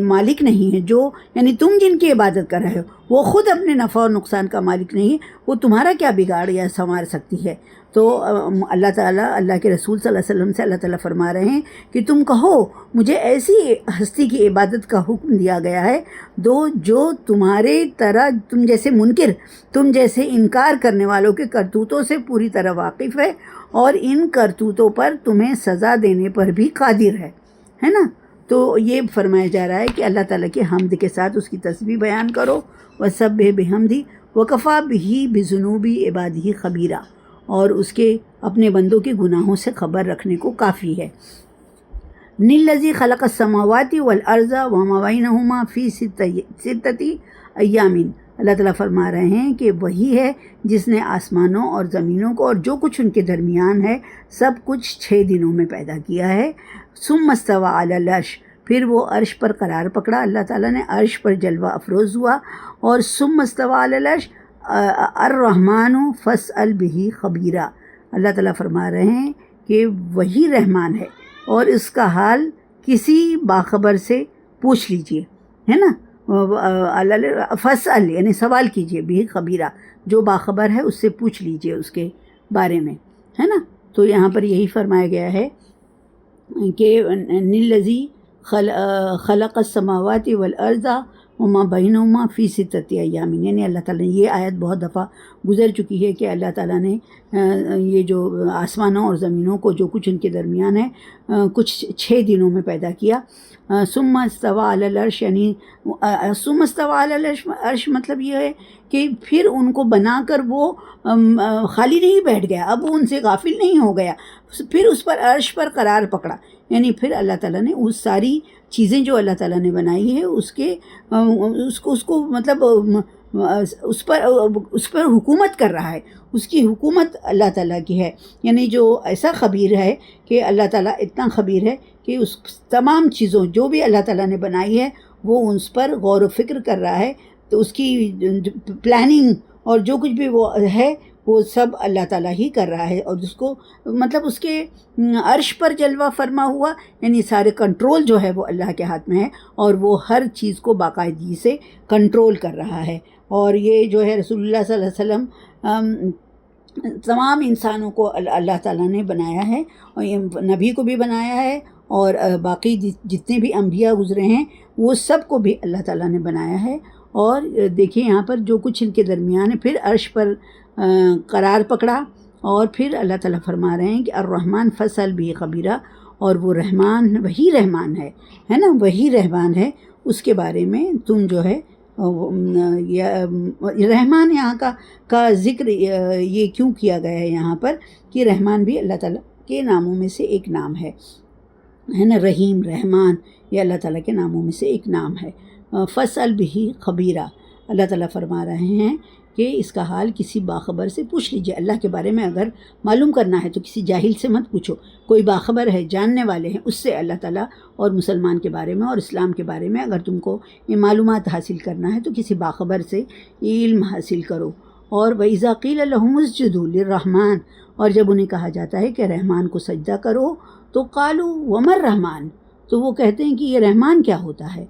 مالک نہیں ہے، جو یعنی تم جن کی عبادت کر رہے ہو وہ خود اپنے نفع اور نقصان کا مالک نہیں ہے، وہ تمہارا کیا بگاڑ یا سنوار سکتی ہے۔ تو اللہ تعالیٰ، اللہ کے رسول صلی اللہ علیہ وسلم سے اللہ تعالیٰ فرما رہے ہیں کہ تم کہو مجھے ایسی ہستی کی عبادت کا حکم دیا گیا ہے جو تمہارے طرح، تم جیسے منکر، تم جیسے انکار کرنے والوں کے کرتوتوں سے پوری طرح واقف ہے، اور ان کرتوتوں پر تمہیں سزا دینے پر بھی قادر ہے نا۔ تو یہ فرمایا جا رہا ہے کہ اللہ تعالیٰ کی حمد کے ساتھ اس کی تسبیح بیان کرو، وسبح بحمدہ وکفیٰ بہ بذنوب عبادہ خبیرا، اور اس کے اپنے بندوں کے گناہوں سے خبر رکھنے کو کافی ہے۔ نِلَّذِي خَلَقَ السَّمَاوَاتِ وَالْأَرْضَ وَمَا بَيْنَهُمَا فِي سِتَّةِ أَيَّامٍ، اللہ تعالیٰ فرما رہے ہیں کہ وہی ہے جس نے آسمانوں اور زمینوں کو اور جو کچھ ان کے درمیان ہے سب کچھ 6 دنوں میں پیدا کیا ہے۔ ثُمَّ اسْتَوَىٰ عَلَى الْعَرْشِ، پھر وہ عرش پر قرار پکڑا، اللہ تعالیٰ نے عرش پر جلوہ افروز ہوا۔ اور ثُمَّ اسْتَوَىٰ عَلَى الْعَرْشِ الرحمن فاسأل بہ خبیرا، اللہ تعالیٰ فرما رہے ہیں کہ وہی رحمان ہے اور اس کا حال کسی باخبر سے پوچھ لیجئے، ہے نا، فاسأل یعنی سوال کیجئے، بھی خبیرہ جو باخبر ہے اس سے پوچھ لیجئے اس کے بارے میں، ہے نا۔ تو یہاں پر یہی فرمایا گیا ہے کہ نِلَّذِی خَلَقَ السَّمَاوَاتِ وَالْأَرْضَ وَمَا بَيْنَهُمَا فِي سِتَّةِ أَيَّامٍ، یعنی اللہ تعالیٰ نے یہ آیت بہت دفعہ گزر چکی ہے کہ اللہ تعالیٰ نے یہ جو آسمانوں اور زمینوں کو جو کچھ ان کے درمیان ہے کچھ 6 دنوں میں پیدا کیا۔ ثم استوى علی العرش، یعنی ثم استوى علی العرش، عرش مطلب یہ ہے کہ پھر ان کو بنا کر وہ خالی نہیں بیٹھ گیا، اب وہ ان سے غافل نہیں ہو گیا، پھر اس پر عرش پر قرار پکڑا، یعنی پھر اللہ تعالیٰ نے اس ساری چیزیں جو اللہ تعالیٰ نے بنائی ہے اس کو مطلب اس پر حکومت کر رہا ہے، اس کی حکومت اللہ تعالیٰ کی ہے، یعنی جو ایسا خبیر ہے کہ اللہ تعالیٰ اتنا خبیر ہے کہ اس تمام چیزوں جو بھی اللہ تعالیٰ نے بنائی ہے وہ اس پر غور و فکر کر رہا ہے، تو اس کی پلاننگ اور جو کچھ بھی وہ ہے وہ سب اللہ تعالیٰ ہی کر رہا ہے، اور اس کو مطلب اس کے عرش پر جلوہ فرما ہوا، یعنی سارے کنٹرول جو ہے وہ اللہ کے ہاتھ میں ہے اور وہ ہر چیز کو باقاعدگی سے کنٹرول کر رہا ہے۔ اور یہ جو ہے رسول اللہ صلی اللہ علیہ وسلم تمام انسانوں کو اللہ تعالیٰ نے بنایا ہے، اور یہ نبی کو بھی بنایا ہے، اور باقی جتنے بھی انبیاء گزرے ہیں وہ سب کو بھی اللہ تعالیٰ نے بنایا ہے۔ اور دیکھیں یہاں پر جو کچھ ان کے درمیان ہے، پھر عرش پر قرار پکڑا، اور پھر اللہ تعالیٰ فرما رہے ہیں کہ الرحمن فاسأل بہ خبیرا، اور وہ رحمان وہی رحمان ہے نا، وہی رحمان ہے، اس کے بارے میں تم جو ہے رحمان یہاں کا ذکر یہ کیوں کیا گیا ہے یہاں پر کہ رحمان بھی اللہ تعالیٰ کے ناموں میں سے ایک نام ہے نا، رحیم رحمان یہ اللہ تعالیٰ کے ناموں میں سے ایک نام ہے۔ فاسأل بہ خبیرا، اللہ تعالیٰ فرما رہے ہیں کہ اس کا حال کسی باخبر سے پوچھ لیجئے، اللہ کے بارے میں اگر معلوم کرنا ہے تو کسی جاہل سے مت پوچھو، کوئی باخبر ہے، جاننے والے ہیں، اس سے اللہ تعالیٰ اور مسلمان کے بارے میں اور اسلام کے بارے میں اگر تم کو یہ معلومات حاصل کرنا ہے تو کسی باخبر سے علم حاصل کرو۔ اور وَإِذَا قِيلَ لَهُمُ اسْجُدُوا لِلرَّحْمَٰنِ، اور جب انہیں کہا جاتا ہے کہ رحمان کو سجدہ کرو تو قالوا وَمَا الرَّحْمَٰنُ، تو وہ کہتے ہیں کہ یہ رحمان کیا ہوتا ہے۔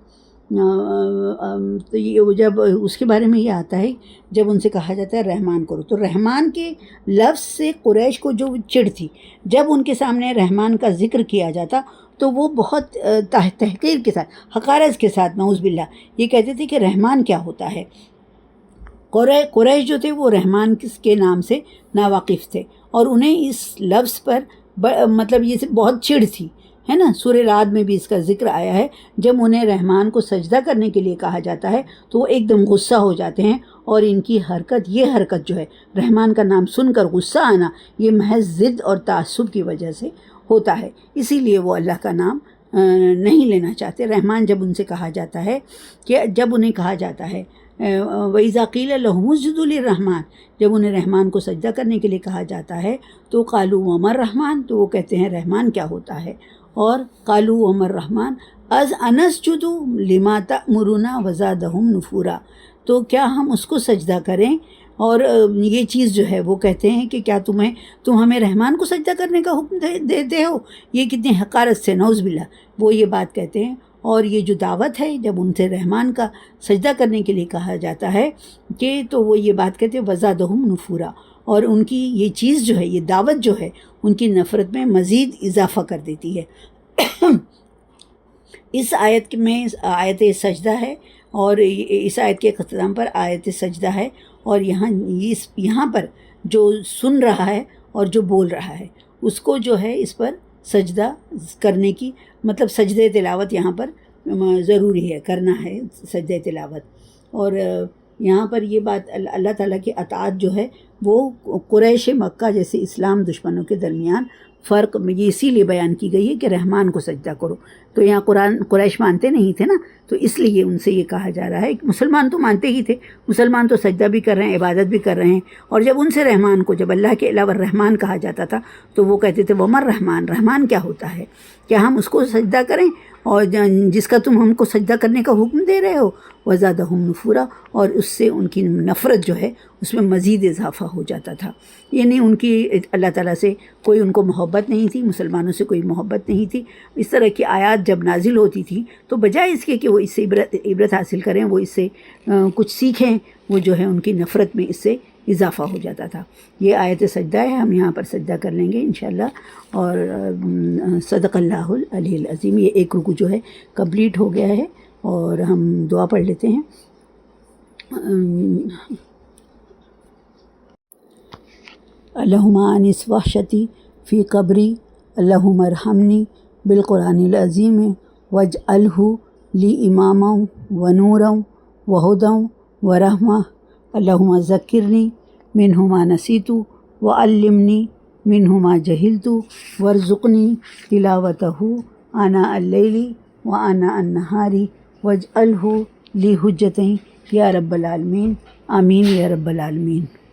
تو یہ جب اس کے بارے میں یہ آتا ہے جب ان سے کہا جاتا ہے رحمان کرو، تو رحمان کے لفظ سے قریش کو جو چڑ تھی، جب ان کے سامنے رحمان کا ذکر کیا جاتا تو وہ بہت تحقیر کے ساتھ، حقارت کے ساتھ، نعوذ باللہ، یہ کہتے تھے کہ رحمان کیا ہوتا ہے۔ قریش جو تھے وہ رحمان کے نام سے ناواقف تھے، اور انہیں اس لفظ پر مطلب یہ بہت چڑ تھی، ہے نا۔ سورہ رعد میں بھی اس کا ذکر آیا ہے، جب انہیں رحمان کو سجدہ کرنے کے لیے کہا جاتا ہے تو وہ ایک دم غصہ ہو جاتے ہیں، اور ان کی یہ حرکت جو ہے رحمان کا نام سن کر غصہ آنا، یہ محض ضد اور تعصب کی وجہ سے ہوتا ہے، اسی لیے وہ اللہ کا نام نہیں لینا چاہتے۔ رحمان جب ان سے کہا جاتا ہے کہ جب انہیں کہا جاتا ہے وَإِذَا قِيلَ لَهُمُ اسْجُدُوا لِلرَّحْمَٰنِ، جب انہیں رحمان کو سجدہ کرنے کے لیے کہا جاتا ہے تو قالوا وَمَا الرَّحْمَٰنُ، تو وہ کہتے ہیں رحمان کیا ہوتا ہے۔ اور قالوا وَمَا الرَّحْمَٰنُ أَنَسْجُدُ لِمَا تَأْمُرُنَا وَزَادَهُمْ نُفُورًا، تو کیا ہم اس کو سجدہ کریں، اور یہ چیز جو ہے وہ کہتے ہیں کہ کیا تم ہمیں رحمان کو سجدہ کرنے کا حکم دیتے ہو، یہ کتنی حقارت سے، نعوذ باللہ، وہ یہ بات کہتے ہیں۔ اور یہ جو دعوت ہے جب ان سے رحمان کا سجدہ کرنے کے لیے کہا جاتا ہے کہ تو وہ یہ بات کہتے ہیں وَزَادَهُمْ نُفُورًا، اور ان کی یہ چیز جو ہے، یہ دعوت جو ہے، ان کی نفرت میں مزید اضافہ کر دیتی ہے۔ اس آیت میں آیت سجدہ ہے، اور اس آیت کے اختتام پر آیت سجدہ ہے، اور یہاں پر جو سن رہا ہے اور جو بول رہا ہے اس کو جو ہے اس پر سجدہ کرنے کی مطلب سجدہ تلاوت یہاں پر ضروری ہے، کرنا ہے سجدہ تلاوت۔ اور یہاں پر یہ بات اللہ تعالیٰ کی اطاعت جو ہے وہ قریش مکہ جیسے اسلام دشمنوں کے درمیان فرق یہ اسی لیے بیان کی گئی ہے کہ رحمان کو سجدہ کرو. تو یہاں قریش مانتے نہیں تھے نا، تو اس لیے ان سے یہ کہا جا رہا ہے کہ مسلمان تو مانتے ہی تھے، مسلمان تو سجدہ بھی کر رہے ہیں، عبادت بھی کر رہے ہیں. اور جب ان سے رحمان کو، جب اللہ کے علاوہ رحمان کہا جاتا تھا تو وہ کہتے تھے ومر رحمان، رحمان کیا ہوتا ہے، کیا ہم اس کو سجدہ کریں اور جس کا تم ہم کو سجدہ کرنے کا حکم دے رہے ہو. وزادہم نفورا، اور اس سے ان کی نفرت جو ہے اس میں مزید اضافہ ہو جاتا تھا. یعنی ان کی اللہ تعالیٰ سے کوئی ان کو محبت نہیں تھی، مسلمانوں سے کوئی محبت نہیں تھی. اس طرح کی آیات جب نازل ہوتی تھی تو بجائے اس کے کہ وہ اس سے عبرت حاصل کریں، وہ اس سے کچھ سیکھیں، وہ جو ہے ان کی نفرت میں اس سے اضافہ ہو جاتا تھا. یہ آیت سجدہ ہے، ہم یہاں پر سجدہ کر لیں گے انشاءاللہ. اور صدق اللہ العلی العظیم. یہ ایک رکوع جو ہے کمپلیٹ ہو گیا ہے اور ہم دعا پڑھ لیتے ہیں. اللہم آنس وحشتی فی قبری، اللہم ارحمنی بالقرآن العظیم واجعلہ لی اماما ونورا وہدی ورحمہ. اللہم ذکرنی منہ ما نسیت وعلمنی منہ ما جہلت وارزقنی تلاوتہ آناء اللیل وآناء النہار واجعلہ لی حجتیں یا رب العالمین. آمین یا رب العالمین.